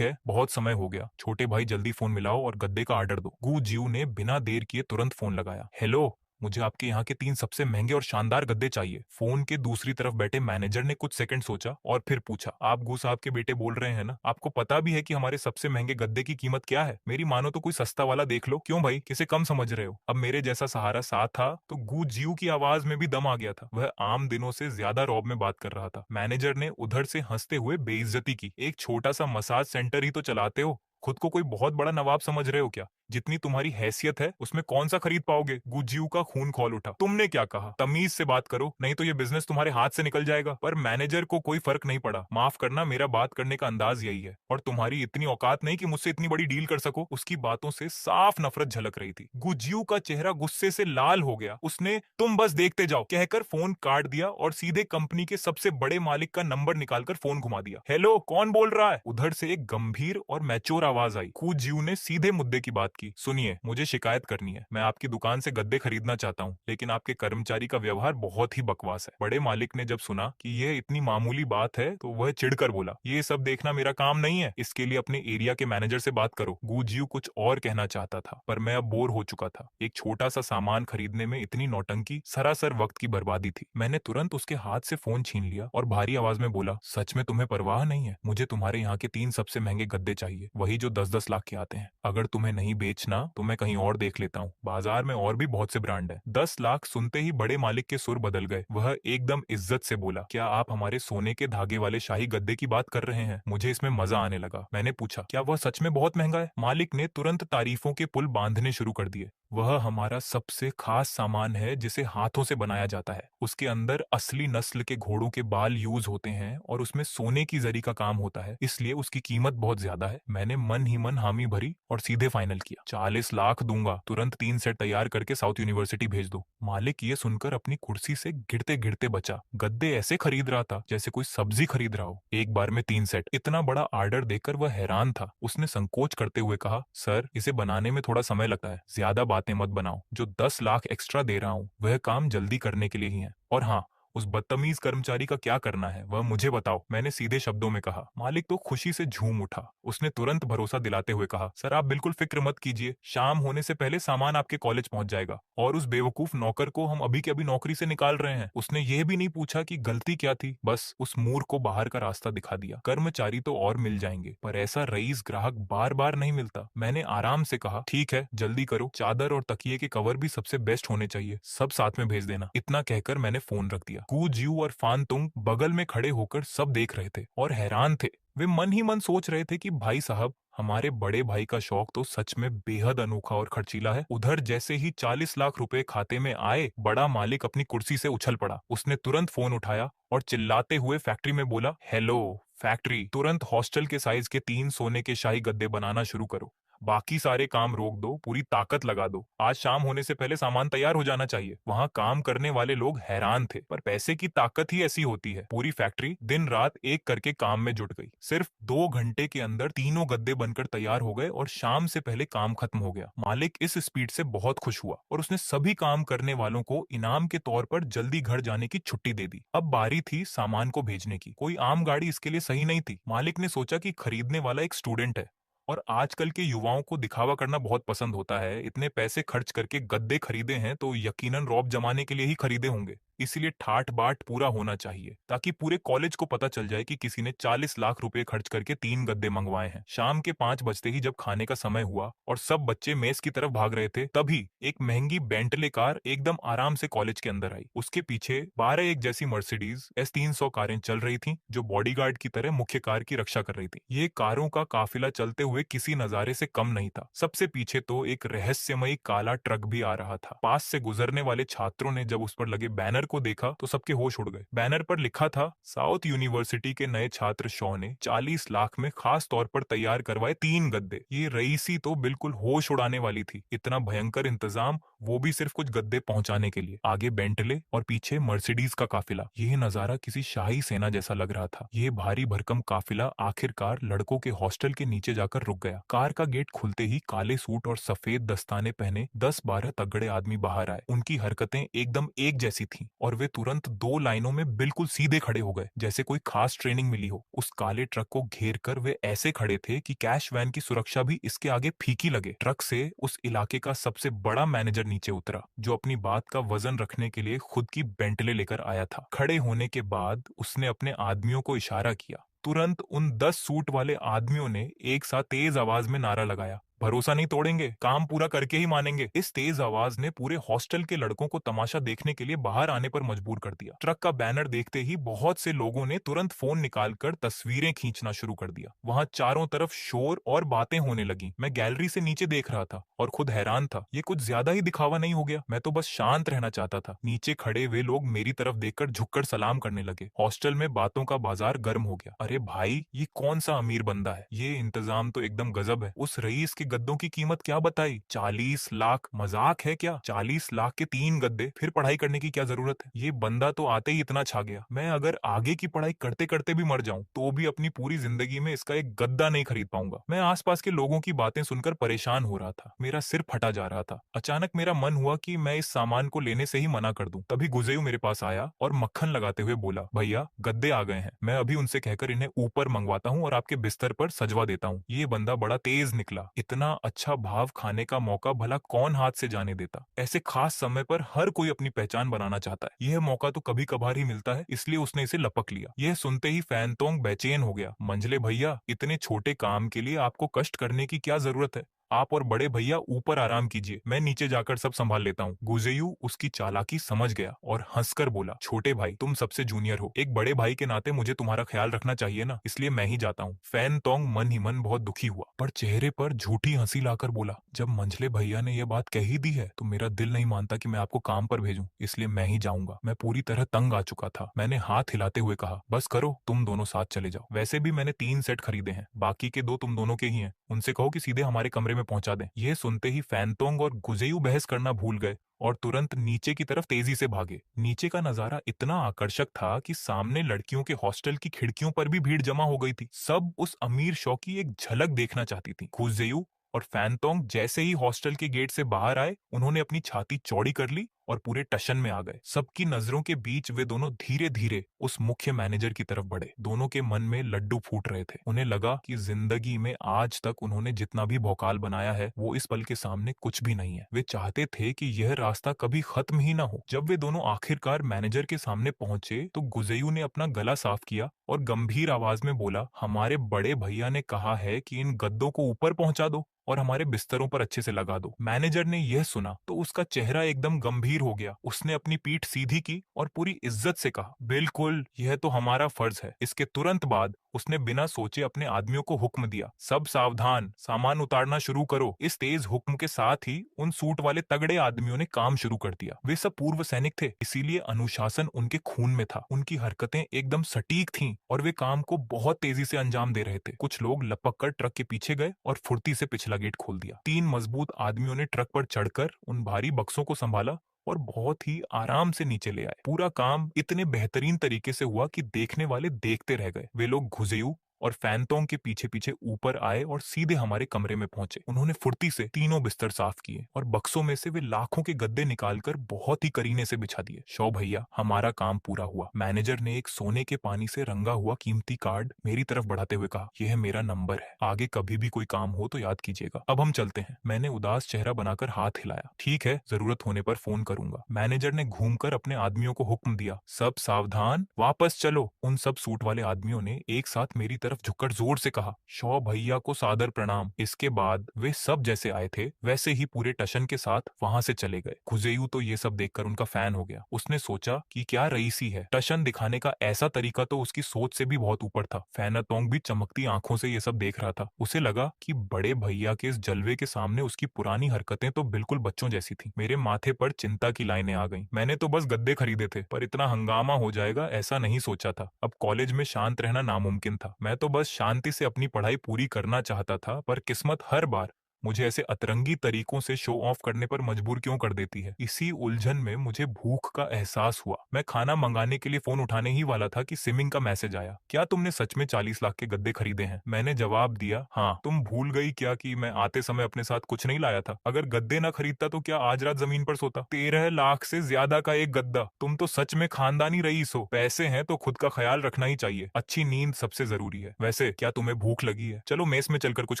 है बहुत समय हो गया, छोटे भाई जल्दी फोन मिलाओ और गद्दे का ऑर्डर दो। गू जियू ने बिना देर किए तुरंत फोन लगाया। हेलो, मुझे आपके यहाँ के 3 सबसे महंगे और शानदार गद्दे चाहिए। फोन के दूसरी तरफ बैठे मैनेजर ने कुछ सेकंड सोचा और फिर पूछा, आप गू साहब के बेटे बोल रहे हैं ना? आपको पता भी है कि हमारे सबसे महंगे गद्दे की कीमत क्या है? मेरी मानो तो कोई सस्ता वाला देख लो। क्यों भाई, किसे कम समझ रहे हो? अब मेरे जैसा सहारा साथ था तो गू जियू की आवाज में भी दम आ गया था। वह आम दिनों से ज्यादा रौब में बात कर रहा था। मैनेजर ने उधर से हंसते हुए बेइज्जती की, एक छोटा सा मसाज सेंटर ही तो चलाते हो, खुद को कोई बहुत बड़ा नवाब समझ रहे हो क्या? जितनी तुम्हारी हैसियत है उसमें कौन सा खरीद पाओगे? गुजियू का खून खौल उठा। तुमने क्या कहा? तमीज से बात करो, नहीं तो ये बिजनेस तुम्हारे हाथ से निकल जाएगा। पर मैनेजर को कोई फर्क नहीं पड़ा। माफ करना, मेरा बात करने का अंदाज यही है और तुम्हारी इतनी औकात नहीं कि मुझसे इतनी बड़ी डील कर सको। उसकी बातों से साफ नफरत झलक रही थी। गुजियू का चेहरा गुस्से से लाल हो गया। उसने तुम बस देखते जाओ कहकर फोन काट दिया और सीधे कंपनी के सबसे बड़े मालिक का नंबर निकालकर फोन घुमा दिया। हेलो, कौन बोल रहा है? उधर से एक गंभीर और मैच्योर आवाज आई। गुजियू ने सीधे मुद्दे की बात की। सुनिए, मुझे शिकायत करनी है। मैं आपकी दुकान से गद्दे खरीदना चाहता हूँ, लेकिन आपके कर्मचारी का व्यवहार बहुत ही बकवास है। बड़े मालिक ने जब सुना कि यह इतनी मामूली बात है तो वह चिढ़कर बोला, ये सब देखना मेरा काम नहीं है, इसके लिए अपने एरिया के मैनेजर से बात करो। गुजियू कुछ और कहना चाहता था, पर मैं अब बोर हो चुका था। एक छोटा सा सामान खरीदने में इतनी नौटंकी सरासर वक्त की बर्बादी थी। मैंने तुरंत उसके हाथ से फोन छीन लिया और भारी आवाज में बोला, सच में तुम्हें परवाह नहीं है? मुझे तुम्हारे यहाँ के 3 सबसे महंगे गद्दे चाहिए, वही जो 10-10 लाख के आते हैं। अगर तुम्हें नहीं बेचना तो मैं कहीं और देख लेता हूँ, बाजार में और भी बहुत से ब्रांड है। 10 लाख सुनते ही बड़े मालिक के सुर बदल गए। वह एकदम इज्जत से बोला, क्या आप हमारे सोने के धागे वाले शाही गद्दे की बात कर रहे हैं? मुझे इसमें मजा आने लगा। मैंने पूछा, क्या वह सच में बहुत महंगा है? मालिक ने तुरंत तारीफों के पुल बांधने शुरू कर दिए। वह हमारा सबसे खास सामान है जिसे हाथों से बनाया जाता है। उसके अंदर असली नस्ल के घोड़ों के बाल यूज होते हैं और उसमें सोने की जरी का काम होता है, इसलिए उसकी कीमत बहुत ज्यादा है। मैंने मन ही मन हामी भरी और सीधे फाइनल किया, 40 लाख दूंगा। तुरंत 3 सेट तैयार करके साउथ यूनिवर्सिटी भेज दो। मालिक ये सुनकर अपनी कुर्सी से गिरते गिरते बचा। गद्दे ऐसे खरीद रहा था जैसे कोई सब्जी खरीद रहा हो। एक बार में 3 सेट, इतना बड़ा ऑर्डर देखकर वह हैरान था। उसने संकोच करते हुए कहा, सर इसे बनाने में थोड़ा समय लगता है, ज्यादा बातें मत बनाओ। जो 10 लाख एक्स्ट्रा दे रहा हूँ वह काम जल्दी करने के लिए ही है। और हाँ, उस बदतमीज कर्मचारी का क्या करना है वह मुझे बताओ, मैंने सीधे शब्दों में कहा। मालिक तो खुशी से झूम उठा। उसने तुरंत भरोसा दिलाते हुए कहा, सर आप बिल्कुल फिक्र मत कीजिए, शाम होने से पहले सामान आपके कॉलेज पहुंच जाएगा। और उस बेवकूफ नौकर को हम अभी के अभी नौकरी से निकाल रहे हैं। उसने यह भी नहीं पूछा कि गलती क्या थी, बस उस मूर्ख को बाहर का रास्ता दिखा दिया। कर्मचारी तो और मिल जाएंगे, पर ऐसा रईस ग्राहक बार बार नहीं मिलता। मैंने आराम से कहा, ठीक है जल्दी करो, चादर और तकिए के कवर भी सबसे बेस्ट होने चाहिए, सब साथ में भेज देना। इतना कहकर मैंने फोन रख दिया। कू जियू और फान तुंग बगल में खड़े होकर सब देख रहे थे और हैरान थे। वे मन ही मन सोच रहे थे कि भाई साहब, हमारे बड़े भाई का शौक तो सच में बेहद अनोखा और खर्चीला है। उधर जैसे ही 40 लाख रुपए खाते में आए, बड़ा मालिक अपनी कुर्सी से उछल पड़ा। उसने तुरंत फोन उठाया और चिल्लाते हुए फैक्ट्री में बोला, हेलो फैक्ट्री, तुरंत हॉस्टल के साइज के 3 सोने के शाही गद्दे बनाना शुरू करो। बाकी सारे काम रोक दो, पूरी ताकत लगा दो। आज शाम होने से पहले सामान तैयार हो जाना चाहिए। वहाँ काम करने वाले लोग हैरान थे, पर पैसे की ताकत ही ऐसी होती है। पूरी फैक्ट्री दिन रात एक करके काम में जुट गई। सिर्फ 2 घंटे के अंदर तीनों गद्दे बनकर तैयार हो गए और शाम से पहले काम खत्म हो गया। मालिक इस स्पीड से बहुत खुश हुआ और उसने सभी काम करने वालों को इनाम के तौर पर जल्दी घर जाने की छुट्टी दे दी। अब बारी थी सामान को भेजने की। कोई आम गाड़ी इसके लिए सही नहीं थी। मालिक ने सोचा कि खरीदने वाला एक स्टूडेंट है और आजकल के युवाओं को दिखावा करना बहुत पसंद होता है। इतने पैसे खर्च करके गद्दे खरीदे हैं तो यकीनन रौब जमाने के लिए ही खरीदे होंगे। इसीलिए ठाट बाट पूरा होना चाहिए ताकि पूरे कॉलेज को पता चल जाए कि किसी ने 40 लाख रुपए खर्च करके 3 गद्दे मंगवाए हैं। शाम के 5 बजते ही जब खाने का समय हुआ और सब बच्चे मेज की तरफ भाग रहे थे, तभी एक महंगी बेंटले कार एकदम आराम से कॉलेज के अंदर आई। उसके पीछे 12 एक जैसी मर्सिडीज S300 कारें चल रही थी जो बॉडीगार्ड की तरह मुख्य कार की रक्षा कर रही थी। ये कारों का काफिला चलते हुए किसी नजारे से कम नहीं था। सबसे पीछे तो एक रहस्यमयी काला ट्रक भी आ रहा था। पास से गुजरने वाले छात्रों ने जब उस पर लगे बैनर को देखा तो सबके होश उड़ गए। बैनर पर लिखा था, साउथ यूनिवर्सिटी के नए छात्र शॉ ने 40 लाख में खास तौर पर तैयार करवाए 3 गद्दे। ये रईसी तो बिल्कुल होश उड़ाने वाली थी। इतना भयंकर इंतजाम, वो भी सिर्फ कुछ गद्दे पहुंचाने के लिए। आगे बेंटले और पीछे मर्सिडीज का काफिला। यह नजारा किसी शाही सेना जैसा लग रहा था। ये भारी भरकम काफिला आखिरकार लड़कों के हॉस्टल के नीचे जाकर रुक गया। कार का गेट खुलते ही काले सूट और सफेद दस्ताने पहने 10-12 तगड़े आदमी बाहर आए। उनकी हरकतें एकदम एक जैसी थीं और वे तुरंत 2 लाइनों में बिल्कुल सीधे खड़े हो गए, जैसे कोई खास ट्रेनिंग मिली हो। उस काले ट्रक को घेर कर वे ऐसे खड़े थे कि कैश वैन की सुरक्षा भी इसके आगे फीकी लगे। ट्रक से उस इलाके का सबसे बड़ा मैनेजर नीचे उतरा, जो अपनी बात का वजन रखने के लिए खुद की बेंटले लेकर आया था। खड़े होने के बाद उसने अपने आदमियों को इशारा किया। तुरंत उन 10 सूट वाले आदमियों ने एक साथ तेज आवाज में नारा लगाया, भरोसा नहीं तोड़ेंगे, काम पूरा करके ही मानेंगे। इस तेज आवाज ने पूरे हॉस्टल के लड़कों को तमाशा देखने के लिए बाहर आने पर मजबूर कर दिया। ट्रक का बैनर देखते ही बहुत से लोगों ने तुरंत फोन निकालकर तस्वीरें खींचना शुरू कर दिया। वहां चारों तरफ शोर और बातें होने लगी। मैं गैलरी से नीचे देख रहा था और खुद हैरान था। ये कुछ ज्यादा ही दिखावा नहीं हो गया? मैं तो बस शांत रहना चाहता था। नीचे खड़े वे लोग मेरी तरफ देखकर झुककर सलाम करने लगे। हॉस्टल में बातों का बाजार गर्म हो गया। अरे भाई, ये कौन सा अमीर बंदा है? ये इंतजाम तो एकदम गजब है। उस रईस के गद्दों की कीमत क्या बताई? 40 लाख। मजाक है क्या? 40 लाख के 3 गद्दे, फिर पढ़ाई करने की क्या जरूरत है? ये बंदा तो आते ही इतना छा गया, मैं अगर आगे की पढ़ाई करते करते भी मर जाऊं तो भी अपनी पूरी जिंदगी में इसका एक गद्दा नहीं खरीद पाऊंगा। मैं आसपास के लोगों की बातें सुनकर परेशान हो रहा था, मेरा सिर फटा जा रहा था। अचानक मेरा मन हुआ कि मैं इस सामान को लेने से ही मना कर दूं। तभी गुजेयू मेरे पास आया और मक्खन लगाते हुए बोला, भैया गद्दे आ गए हैं, मैं अभी उनसे कहकर इन्हें ऊपर मंगवाता हूँ और आपके बिस्तर पर सजवा देता हूँ। ये बंदा बड़ा तेज निकला। इतना अच्छा भाव खाने का मौका भला कौन हाथ से जाने देता। ऐसे खास समय पर हर कोई अपनी पहचान बनाना चाहता है, यह मौका तो कभी कभार ही मिलता है, इसलिए उसने इसे लपक लिया। यह सुनते ही फैनतोंग बेचैन हो गया। मंझले भैया, इतने छोटे काम के लिए आपको कष्ट करने की क्या जरूरत है? आप और बड़े भैया ऊपर आराम कीजिए, मैं नीचे जाकर सब संभाल लेता हूँ। गुजेयू उसकी चालाकी समझ गया और हंसकर बोला, छोटे भाई तुम सबसे जूनियर हो, एक बड़े भाई के नाते मुझे तुम्हारा ख्याल रखना चाहिए ना, इसलिए मैं ही जाता हूँ। फैनतोंग मन ही मन बहुत दुखी हुआ, पर चेहरे पर झूठी हंसी लाकर बोला, जब मंझले भैया ने यह बात कह ही दी है तो मेरा दिल नहीं मानता कि मैं आपको काम पर भेजूं, इसलिए मैं ही जाऊंगा। मैं पूरी तरह तंग आ चुका था। मैंने हाथ हिलाते हुए कहा, बस करो, तुम दोनों साथ चले जाओ। वैसे भी मैंने 3 सेट खरीदे हैं, बाकी के 2 तुम दोनों के ही हैं, उनसे कहो कि सीधे हमारे कमरे में पहुंचा दें। यह सुनते ही फैनतोंग और गुजेयू बहस करना भूल गए और तुरंत नीचे की तरफ तेजी से भागे। नीचे का नजारा इतना आकर्षक था कि सामने लड़कियों के हॉस्टल की खिड़कियों पर भी भीड़ जमा हो गई थी। सब उस अमीर शौ की एक झलक देखना चाहती थी। गुजेयू और फैनतोंग जैसे ही हॉस्टल के गेट से बाहर आए, उन्होंने अपनी छाती चौड़ी कर ली और पूरे टशन में आ गए। सबकी नजरों के बीच वे दोनों धीरे धीरे उस मुख्य मैनेजर की तरफ बढ़े। दोनों के मन में लड्डू फूट रहे थे। उन्हें लगा कि जिंदगी में आज तक उन्होंने जितना भी भौकाल बनाया है वो इस पल के सामने कुछ भी नहीं है। वे चाहते थे कि यह रास्ता कभी खत्म ही ना हो। जब वे दोनों आखिरकार मैनेजर के सामने पहुंचे तो गुजेयू ने अपना गला साफ किया और गंभीर आवाज में बोला, हमारे बड़े भैया ने कहा है कि इन गद्दों को ऊपर पहुंचा दो और हमारे बिस्तरों पर अच्छे से लगा दो। मैनेजर ने यह सुना तो उसका चेहरा एकदम गंभीर हो गया। उसने अपनी पीठ सीधी की और पूरी इज्जत से कहा, बिल्कुल, यह तो हमारा फर्ज है। इसके तुरंत बाद उसने बिना सोचे अपने आदमियों को हुक्म दिया, सब सावधान, सामान उतारना शुरू करो। इस तेज हुक्म के साथ ही उन सूट वाले तगड़े आदमियों ने काम शुरू कर दिया। वे सब पूर्व सैनिक थे, इसीलिए अनुशासन उनके खून में था। उनकी हरकतें एकदम सटीक थीं और वे काम को बहुत तेजी से अंजाम दे रहे थे। कुछ लोग लपक कर ट्रक के पीछे गए और फुर्ती से पिछला गेट खोल दिया। 3 मजबूत आदमियों ने ट्रक पर चढ़कर उन भारी बक्सों को संभाला और बहुत ही आराम से नीचे ले आए। पूरा काम इतने बेहतरीन तरीके से हुआ कि देखने वाले देखते रह गए। वे लोग गुजेयू और फैनतोंग के पीछे पीछे ऊपर आए और सीधे हमारे कमरे में पहुंचे। उन्होंने फुर्ती से तीनों बिस्तर साफ किए और बक्सों में से वे लाखों के गद्दे निकालकर बहुत ही करीने से बिछा दिए। शौ भैया, हमारा काम पूरा हुआ। मैनेजर ने एक सोने के पानी से रंगा हुआ कीमती कार्ड मेरी तरफ बढ़ाते हुए कहा, यह मेरा नंबर है, आगे कभी भी कोई काम हो तो याद कीजिएगा। अब हम चलते हैं। मैंने उदास चेहरा बनाकर हाथ हिलाया। ठीक है, जरूरत होने पर फोन करूंगा। मैनेजर ने घूमकर अपने आदमियों को हुक्म दिया, सब सावधान, वापस चलो। उन सब सूट वाले आदमियों ने एक साथ मेरी तरफ झुककर जोर से कहा, शौ भैया को सादर प्रणाम। इसके बाद वे सब जैसे आए थे वैसे ही पूरे टशन के साथ वहां से चले गए। गुजेयू तो ये सब देखकर उनका फैन हो गया। उसने सोचा कि क्या रईसी है, टशन दिखाने का ऐसा तरीका तो उसकी सोच से भी बहुत ऊपर था। फैनातोंग भी चमकती आंखों से ये सब देख रहा था। उसे लगा कि बड़े भैया के इस जलवे के सामने उसकी पुरानी हरकतें तो बिल्कुल बच्चों जैसी थी। मेरे माथे पर चिंता की लाइनें आ गईं। मैंने तो बस गद्दे खरीदे थे, पर इतना हंगामा हो जाएगा ऐसा नहीं सोचा था। अब कॉलेज में शांत रहना नामुमकिन था। मैं तो बस शांति से अपनी पढ़ाई पूरी करना चाहता था, पर किस्मत हर बार मुझे ऐसे अतरंगी तरीकों से शो ऑफ करने पर मजबूर क्यों कर देती है। इसी उलझन में मुझे भूख का एहसास हुआ। मैं खाना मंगाने के लिए फोन उठाने ही वाला था कि सिमिंग का मैसेज आया, क्या तुमने सच में 40 लाख के गद्दे खरीदे हैं? मैंने जवाब दिया, हाँ। तुम भूल गई क्या कि मैं आते समय अपने साथ कुछ नहीं लाया था? अगर गद्दे ना खरीदता तो क्या आज रात जमीन पर सोता? 13 लाख से ज्यादा का एक गद्दा। तुम तो सच में खानदानी रईस हो। पैसे हैं तो खुद का ख्याल रखना ही चाहिए। अच्छी नींद सबसे जरूरी है। वैसे क्या तुम्हें भूख लगी है? चलो मेस में चलकर कुछ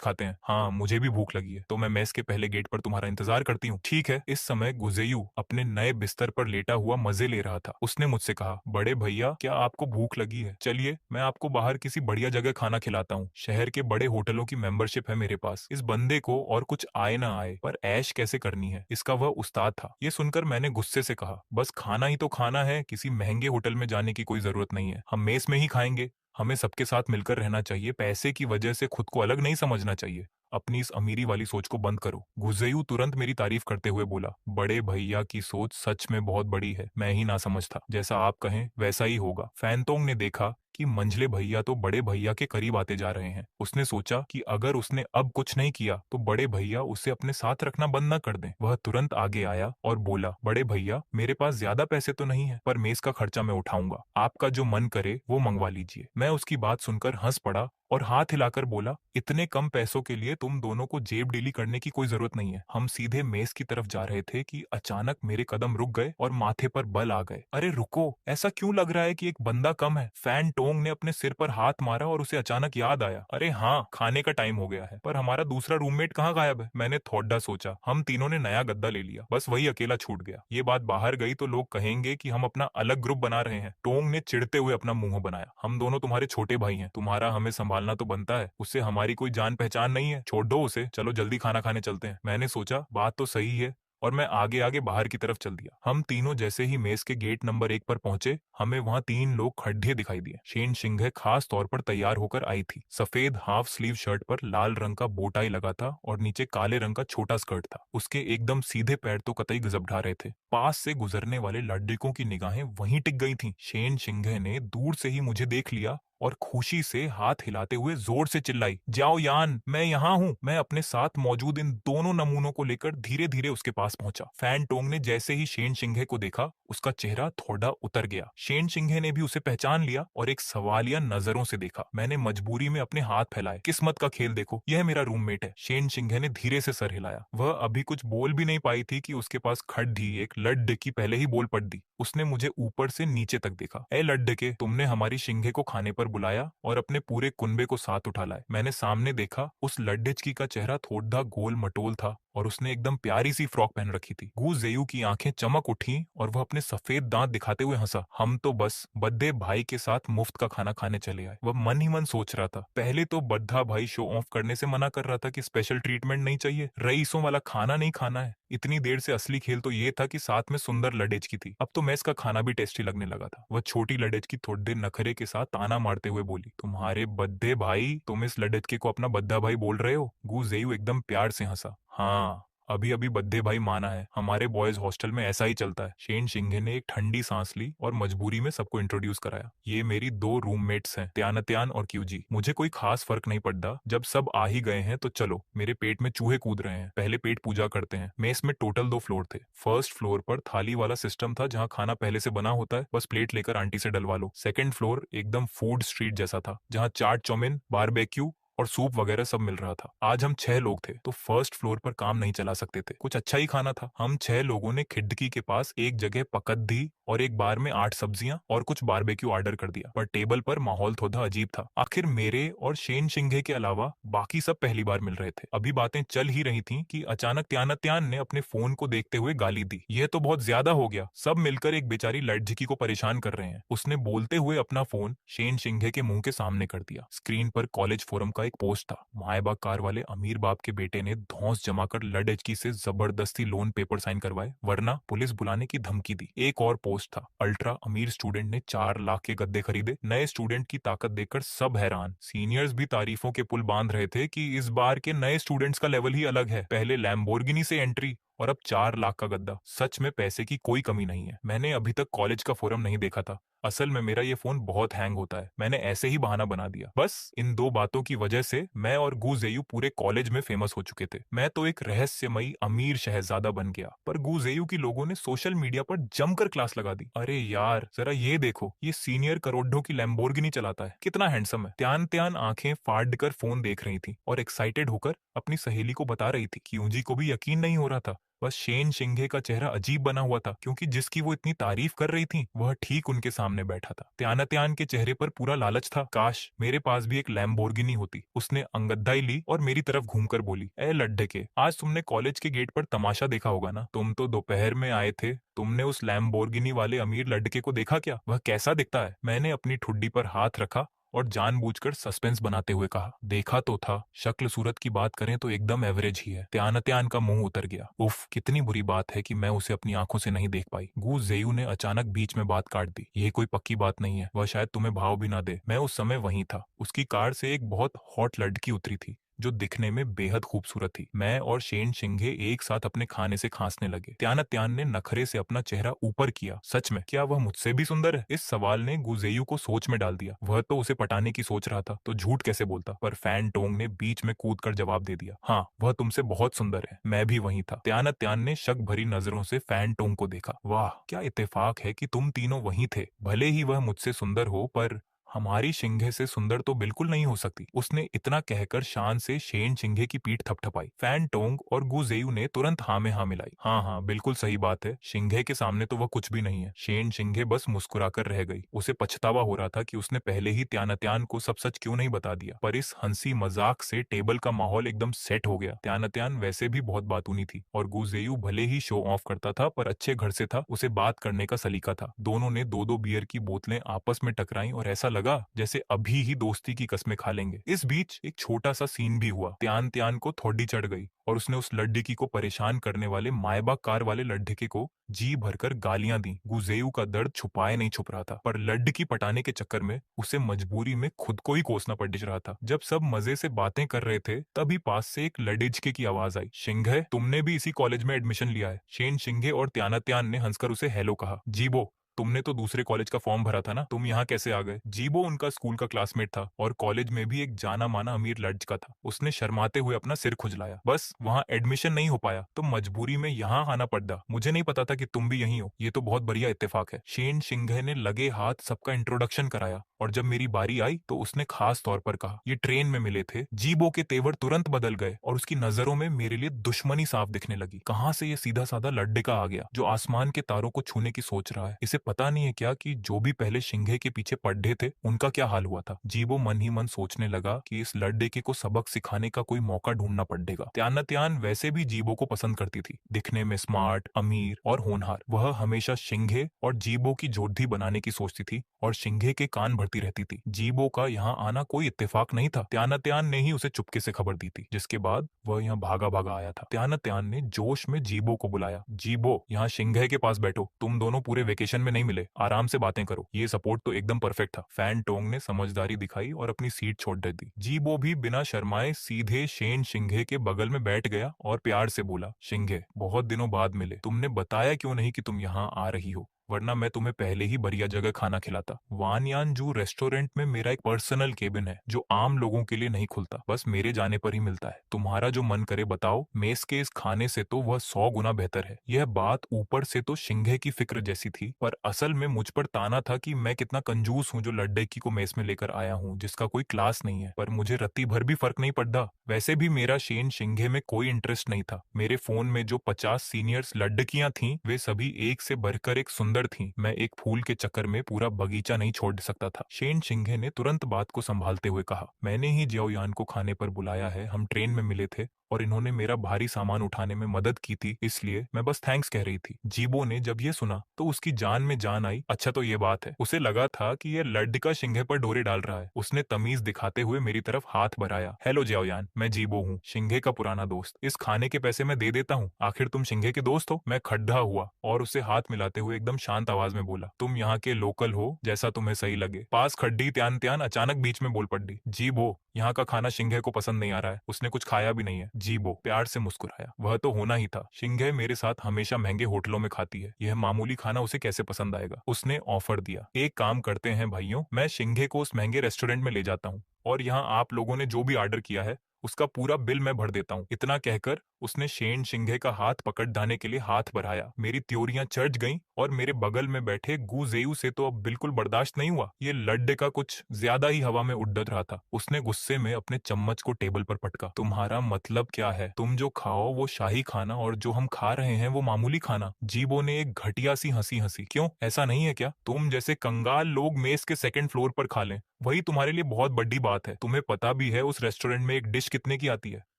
खाते हैं। हाँ, मुझे भी भूख लगी है, तो मैं मेस के पहले गेट पर तुम्हारा इंतजार करती हूँ। ठीक है। इस समय गुजेयू अपने नए बिस्तर पर लेटा हुआ मजे ले रहा था। उसने मुझसे कहा, बड़े भैया क्या आपको भूख लगी है? चलिए मैं आपको बाहर किसी बढ़िया जगह खाना खिलाता हूँ। शहर के बड़े होटलों की मेंबरशिप है मेरे पास। इस बंदे को और कुछ आए ना आए, पर ऐश कैसे करनी है इसका वह उस्ताद था। ये सुनकर मैंने गुस्से से कहा, बस खाना ही तो खाना है, किसी महंगे होटल में जाने की कोई जरूरत नहीं है। हम मेस में ही खाएंगे। हमें सबके साथ मिलकर रहना चाहिए। पैसे की वजह से खुद को अलग नहीं समझना चाहिए। अपनी इस अमीरी वाली सोच को बंद करो। गुजेयू तुरंत मेरी तारीफ करते हुए बोला, बड़े भैया की सोच सच में बहुत बड़ी है। मैं ही ना समझता। जैसा आप कहें वैसा ही होगा। फैनतोंग ने देखा कि मंझले भैया तो बड़े भैया के करीब आते जा रहे हैं। उसने सोचा कि अगर उसने अब कुछ नहीं किया तो बड़े भैया उसे अपने साथ रखना बंद न कर दें। वह तुरंत आगे आया और बोला, बड़े भैया, मेरे पास ज्यादा पैसे तो नहीं है, पर मेस का खर्चा मैं उठाऊंगा। आपका जो मन करे वो मंगवा लीजिए। मैं उसकी बात सुनकर हंस पड़ा और हाथ हिलाकर बोला, इतने कम पैसों के लिए तुम दोनों को जेब डीली करने की कोई जरूरत नहीं है। हम सीधे मेस की तरफ जा रहे थे कि अचानक मेरे कदम रुक गए और माथे पर बल आ गए। अरे रुको, ऐसा क्यों लग रहा है कि एक बंदा कम है? फैन टोंग ने अपने सिर पर हाथ मारा और उसे अचानक याद आया, अरे हाँ, खाने का टाइम हो गया है। पर हमारा दूसरा रूममेट कहाँ गायब है? मैंने थोड़ा सोचा। हम तीनों ने नया गद्दा ले लिया, बस वही अकेला छूट गया। ये बात बाहर गई तो लोग कहेंगे कि हम अपना अलग ग्रुप बना रहे हैं। टोंग ने चिढ़ते हुए अपना मुंह बनाया, हम दोनों तुम्हारे छोटे भाई हैं, तुम्हारा हमें संभालना तो बनता है। उससे हमारी कोई जान पहचान नहीं है, छोड़ दो उसे। चलो जल्दी खाना खाने चलते हैं। मैंने सोचा बात तो सही है और मैं आगे आगे बाहर की तरफ चल दिया। हम तीनों जैसे ही मेस के गेट नंबर 1 पर पहुंचे, हमें वहां 3 लोग खड्डे दिखाई दिए। शेन शिंगे खास तौर पर तैयार होकर आई थी। सफेद हाफ स्लीव शर्ट पर लाल रंग का बोटाई लगा था और नीचे काले रंग का छोटा स्कर्ट था। उसके एकदम सीधे पैर तो कतई गजब ढा रहे थे। पास से गुजरने वाले लड़कों की निगाहें वहीं टिक गई थीं। शेन शिंगे ने दूर से ही मुझे देख लिया और खुशी से हाथ हिलाते हुए जोर से चिल्लाई, जाओ यान, मैं यहाँ हूँ। मैं अपने साथ मौजूद इन दोनों नमूनों को लेकर धीरे धीरे उसके पास पहुंचा। फैन टोंग ने जैसे ही शेन शिंगे को देखा, उसका चेहरा थोड़ा उतर गया। शेन शिंगे ने भी उसे पहचान लिया और एक सवालिया नजरों से देखा। मैंने मजबूरी में अपने हाथ फैलाए। किस्मत का खेल देखो, यह मेरा रूममेट है। शेन शिंगे ने धीरे से सर हिलाया। वह अभी कुछ बोल भी नहीं पाई थी कि उसके पास खड्डी एक लड्डकी पहले ही बोल पड़ दी। उसने मुझे ऊपर से नीचे तक देखा। ए लड्डके, तुमने हमारी शिंगे को खाने पर बुलाया और अपने पूरे कुनबे को साथ उठा लाए। मैंने सामने देखा, उस लड्डेचकी का चेहरा थोड़ा गोल मटोल था और उसने एकदम प्यारी सी फ्रॉक पहन रखी थी। गू जेयू की आंखें चमक उठी और वह अपने सफेद दांत दिखाते हुए हंसा। हम तो बस बद्दे भाई के साथ मुफ्त का खाना खाने चले आए। वह मन ही मन सोच रहा था। पहले तो बद्दा भाई शो ऑफ करने से मना कर रहा था कि स्पेशल ट्रीटमेंट नहीं चाहिए, रईसों वाला खाना नहीं खाना है। इतनी देर से असली खेल तो ये था कि साथ में सुंदर लडेज थी। अब तो मेस का खाना भी टेस्टी लगने लगा था। वह छोटी लडेज थोड़ी देर नखरे के साथ ताना मारते हुए बोली, तुम्हारे बद्दे भाई, तुम इस लडेज को अपना बद्दा भाई बोल रहे हो? गू जेयू एकदम प्यार से हंसा। हाँ, अभी अभी बद्दे भाई माना है, हमारे बॉयज हॉस्टल में ऐसा ही चलता है। शेन शिंगे ने एक ठंडी सांस ली और मजबूरी में सबको इंट्रोड्यूस कराया। ये मेरी 2 रूममेट्स हैं, त्यानत्यान और क्यूजी। मुझे कोई खास फर्क नहीं पड़ता, जब सब आ ही गए हैं तो चलो। मेरे पेट में चूहे कूद रहे हैं, पहले पेट पूजा करते हैं। मेस में टोटल 2 फ्लोर थे। फर्स्ट फ्लोर पर थाली वाला सिस्टम था, जहाँ खाना पहले से बना होता है, बस प्लेट लेकर आंटी से डलवा लो। सेकंड फ्लोर एकदम फूड स्ट्रीट जैसा था, जहाँ चाट चौमिन, बारबेक्यू और सूप वगैरह सब मिल रहा था। आज हम 6 लोग थे तो फर्स्ट फ्लोर पर काम नहीं चला सकते थे। कुछ अच्छा ही खाना था। हम 6 लोगों ने खिड़की के पास एक जगह पकद्दी और एक बार में 8 सब्जियां और कुछ बारबेक्यू ऑर्डर कर दिया। पर टेबल पर माहौल थोड़ा अजीब था। आखिर मेरे और शेन शिंगे के अलावा बाकी सब पहली बार मिल रहे थे। अभी बातें चल ही रही थी कि अचानक त्यानत्यान ने अपने फोन को देखते हुए गाली दी। यह तो बहुत ज्यादा हो गया, सब मिलकर एक बेचारी लड़झिकी को परेशान कर रहे हैं। उसने बोलते हुए अपना फोन शेन शिंगे के मुंह के सामने कर दिया। स्क्रीन पर कॉलेज फोरम का एक पोस्ट था। मायबा कार वाले अमीर बाप के बेटे ने धौंस जमाकर लड़झकी से जबरदस्ती लोन पेपर साइन करवाए, वरना पुलिस बुलाने की धमकी दी। एक और पोस्ट था। अल्ट्रा अमीर स्टूडेंट ने 4 लाख के गद्दे खरीदे। नए स्टूडेंट की ताकत देखकर सब हैरान। सीनियर्स भी तारीफों के पुल बांध रहे थे कि इस बार के नए स्टूडेंट्स का लेवल ही अलग है। पहले लैम्बोर्गिनी से एंट्री और अब 4 लाख का गद्दा। सच में पैसे की कोई कमी नहीं है। मैंने अभी तक कॉलेज का फोरम नहीं देखा था। असल में मेरा ये फोन बहुत हैंग होता है। मैंने ऐसे ही बहाना बना दिया। बस इन 2 बातों की वजह से मैं और गू जेयू पूरे कॉलेज में फेमस हो चुके थे। मैं तो एक रहस्यमयी अमीर शहजादा बन गया, पर गू जेयू की लोगों ने सोशल मीडिया पर जमकर क्लास लगा दी। अरे यार, जरा ये देखो, ये सीनियर करोड़ों की लैम्बोर्गिनी चलाता है, कितना हैंडसम है। त्यान त्यान आंखें फाड़ कर फोन देख रही थी और एक्साइटेड होकर अपनी सहेली को बता रही थी। क्यूंजी को भी यकीन नहीं हो रहा था। बस शेन शिंगे का चेहरा अजीब बना हुआ था, क्योंकि जिसकी वो इतनी तारीफ कर रही थी वह ठीक उनके सामने बैठा था। त्यान के चेहरे पर पूरा लालच था। काश मेरे पास भी एक लैम्बोर्गिनी होती। उसने अंगदाई ली और मेरी तरफ घूमकर बोली, ए लड्ढे के, आज तुमने कॉलेज के गेट पर तमाशा देखा होगा ना? तुम तो दोपहर में आए थे, तुमने उस लैम्बोर्गिनी वाले अमीर लड़के को देखा क्या? वह कैसा दिखता है? मैंने अपनी ठुड्डी पर हाथ रखा और जानबूझकर सस्पेंस बनाते हुए कहा, देखा तो था, शक्ल सूरत की बात करें तो एकदम एवरेज ही है। त्यान का मुंह उतर गया। उफ, कितनी बुरी बात है कि मैं उसे अपनी आंखों से नहीं देख पाई। गू जेयू ने अचानक बीच में बात काट दी। ये कोई पक्की बात नहीं है, वह शायद तुम्हें भाव भी ना दे। मैं उस समय वहीं था। उसकी कार से एक बहुत हॉट लड़की उतरी थी। जो दिखने में बेहद खूबसूरत थी। मैं और शेन शिंगे एक साथ अपने खाने से खांसने लगे। त्यान ने नखरे से अपना चेहरा ऊपर किया। सच में, क्या वह मुझसे भी सुंदर है? इस सवाल ने गुजेयू को सोच में डाल दिया। वह तो उसे पटाने की सोच रहा था, तो झूठ कैसे बोलता? पर फैन टोंग ने बीच में कूद कर जवाब दे दिया, हाँ, वह तुमसे बहुत सुंदर है, मैं भी वहीं था। त्यान ने शक भरी नजरों से फैन टोंग को देखा। वाह, क्या इत्तेफाक है कि तुम तीनों वहीं थे। भले ही वह मुझसे सुंदर हो, पर हमारी शिंगे से सुंदर तो बिल्कुल नहीं हो सकती। उसने इतना कहकर शान से शेन शिंगे की पीठ थपथपाई। फैन टोंग और गुजेयू ने तुरंत हाँ में हाँ मिलाई। हाँ हाँ, बिल्कुल सही बात है, शिंगे के सामने तो वह कुछ भी नहीं है। शेन शिंगे बस मुस्कुराकर रह गई। उसे पछतावा हो रहा था कि उसने पहले ही त्यान को सब सच क्यों नहीं बता दिया। पर इस हंसी मजाक से टेबल का माहौल एकदम सेट हो गया। त्यान वैसे भी बहुत बातूनी थी और गुजेयू भले ही शो ऑफ करता था, पर अच्छे घर से था, उसे बात करने का सलीका था। दोनों ने दो दो बियर की बोतलें आपस में टकराई और ऐसा लगा जैसे अभी ही दोस्ती की कस्में खा लेंगे। इस बीच एक छोटा सा सीन भी हुआ। त्यान को थोड़ी चढ़ गई और उसने उस लड़की को परेशान करने वाले मायबा कार वाले लड़के को जी भरकर गालियां दी। गुजेयू का दर्द छुपाए नहीं छुप रहा था, पर लड़की पटाने के चक्कर में उसे मजबूरी में खुद को ही कोसना पड़ रहा था। जब सब मजे से बातें कर रहे थे, तभी पास से एक लड़ेजके की आवाज आई। शिंगे, तुमने भी इसी कॉलेज में एडमिशन लिया है? शेन शिंगे और त्यान ने हंसकर उसे हेलो कहा। जीबो, तुमने तो दूसरे कॉलेज का फॉर्म भरा था ना, तुम यहाँ कैसे आ गए? जीबो उनका स्कूल का क्लासमेट था और कॉलेज में भी एक जाना माना अमीर लड़का था। उसने शर्माते हुए अपना सिर खुजलाया। बस वहाँ एडमिशन नहीं हो पाया तो मजबूरी में यहाँ आना पड़ा। मुझे नहीं पता था कि तुम भी यहीं हो, ये तो बहुत बढ़िया इत्तेफाक है। शेन शिंगे ने लगे हाथ सबका इंट्रोडक्शन कराया और जब मेरी बारी आई तो उसने खास तौर पर कहा, ये ट्रेन में मिले थे। जीबो के तेवर तुरंत बदल गए और उसकी नजरों में मेरे लिए दुश्मनी साफ दिखने लगी। कहाँ से ये सीधा साधा लड़का आ गया जो आसमान के तारों को छूने की सोच रहा है? इसे पता नहीं है क्या कि जो भी पहले शिंगे के पीछे पढ़े थे उनका क्या हाल हुआ था? जीबो मन ही मन सोचने लगा कि इस लड़के को सबक सिखाने का कोई मौका ढूंढना पड़ेगा। त्यान वैसे भी जीबो को पसंद करती थी, दिखने में स्मार्ट, अमीर और होनहार। वह हमेशा शिंगे और जीबो की जोड़ी बनाने की सोचती थी और शिंगे के कान भरती रहती थी। जीबो का यहाँ आना कोई इत्तेफाक नहीं था, त्यान ने ही उसे चुपके से खबर दी थी, जिसके बाद वह यहाँ भागा भागा आया था। त्यान ने जोश में जीबो को बुलाया। जीबो, यहाँ शिंगे के पास बैठो, तुम दोनों पूरे वेकेशन में नहीं मिले, आराम से बातें करो। ये सपोर्ट तो एकदम परफेक्ट था। फैन टोंग ने समझदारी दिखाई और अपनी सीट छोड़ दे दी। जीबो भी बिना शर्माए सीधे शेन शिंगे के बगल में बैठ गया और प्यार से बोला, शिंगे, बहुत दिनों बाद मिले, तुमने बताया क्यों नहीं कि तुम यहाँ आ रही हो? वरना मैं तुम्हें पहले ही बढ़िया जगह खाना खिलाता। वान यान जू रेस्टोरेंट में मेरा एक पर्सनल केबिन है जो आम लोगों के लिए नहीं खुलता, बस मेरे जाने पर ही मिलता है। तुम्हारा जो मन करे बताओ, मेस के इस खाने से तो वह 100 गुना बेहतर है। यह बात ऊपर से तो शिंगे की फिक्र जैसी थी, पर असल में मुझ पर ताना था कि मैं कितना कंजूस हूँ जो लड्डेकी को मेस में लेकर आया हूँ जिसका कोई क्लास नहीं है। पर मुझे रत्ती भर भी फर्क नहीं पड़ता। वैसे भी मेरा शेन शिंगे में कोई इंटरेस्ट नहीं था। मेरे फोन में जो 50 सीनियर्स लड्डकियां थीं, वे सभी एक से बढ़कर एक सुंदर थीं। मैं एक फूल के चक्कर में पूरा बगीचा नहीं छोड़ सकता था। शेन शिंगे ने तुरंत बात को संभालते हुए कहा, मैंने ही जियाओयान को खाने पर बुलाया है। हम ट्रेन में मिले थे और इन्होंने मेरा भारी सामान उठाने में मदद की थी, इसलिए मैं बस थैंक्स कह रही थी। जीबो ने जब ये सुना तो उसकी जान में जान आई। अच्छा, तो ये बात है। उसे लगा था कि यह लड़का शिंगे पर डोरे डाल रहा है। उसने तमीज दिखाते हुए मेरी तरफ हाथ बढ़ाया। हेलो जियाओयान, मैं जीबो हूँ, शिंगे का पुराना दोस्त। इस खाने के पैसे मैं दे देता हूँ, आखिर तुम शिंगे के दोस्त हो। मैं खड्डा हुआ और उसे हाथ मिलाते हुए एकदम शांत आवाज में बोला, तुम यहाँ के लोकल हो, जैसा तुम्हें सही लगे। पास खड्डी त्यान अचानक बीच में बोल पड़ी, जीबो, यहाँ का खाना शिंगे को पसंद नहीं आ रहा है, उसने कुछ खाया भी नहीं है। जीबो प्यार से मुस्कुराया। वह तो होना ही था, शिंगे मेरे साथ हमेशा महंगे होटलों में खाती है, यह मामूली खाना उसे कैसे पसंद आएगा। उसने ऑफर दिया, एक काम करते हैं भाइयों, मैं शिंगे को उस महंगे रेस्टोरेंट में ले जाता हूँ और यहाँ आप लोगों ने जो भी ऑर्डर किया है उसका पूरा बिल मैं भर देता हूँ। इतना कहकर उसने शेन शिंगे का हाथ पकड़ डाने के लिए हाथ बढ़ाया। मेरी त्योरियां चढ़ गईं और मेरे बगल में बैठे गुजेयू से तो अब बिल्कुल बर्दाश्त नहीं हुआ। ये लड्डे का कुछ ज्यादा ही हवा में उड़ रहा था। उसने गुस्से में अपने चम्मच को टेबल पर पटका। तुम्हारा मतलब क्या है? तुम जो खाओ वो शाही खाना और जो हम खा रहे हैं वो मामूली खाना। जीबो ने एक घटिया सी हंसी हंसी। क्यों, ऐसा नहीं है क्या? तुम जैसे कंगाल लोग मेज के सेकंड फ्लोर पर खा लें, वही तुम्हारे लिए बहुत बड़ी बात है। तुम्हें पता भी है उस रेस्टोरेंट में एक डिश कितने की आती है?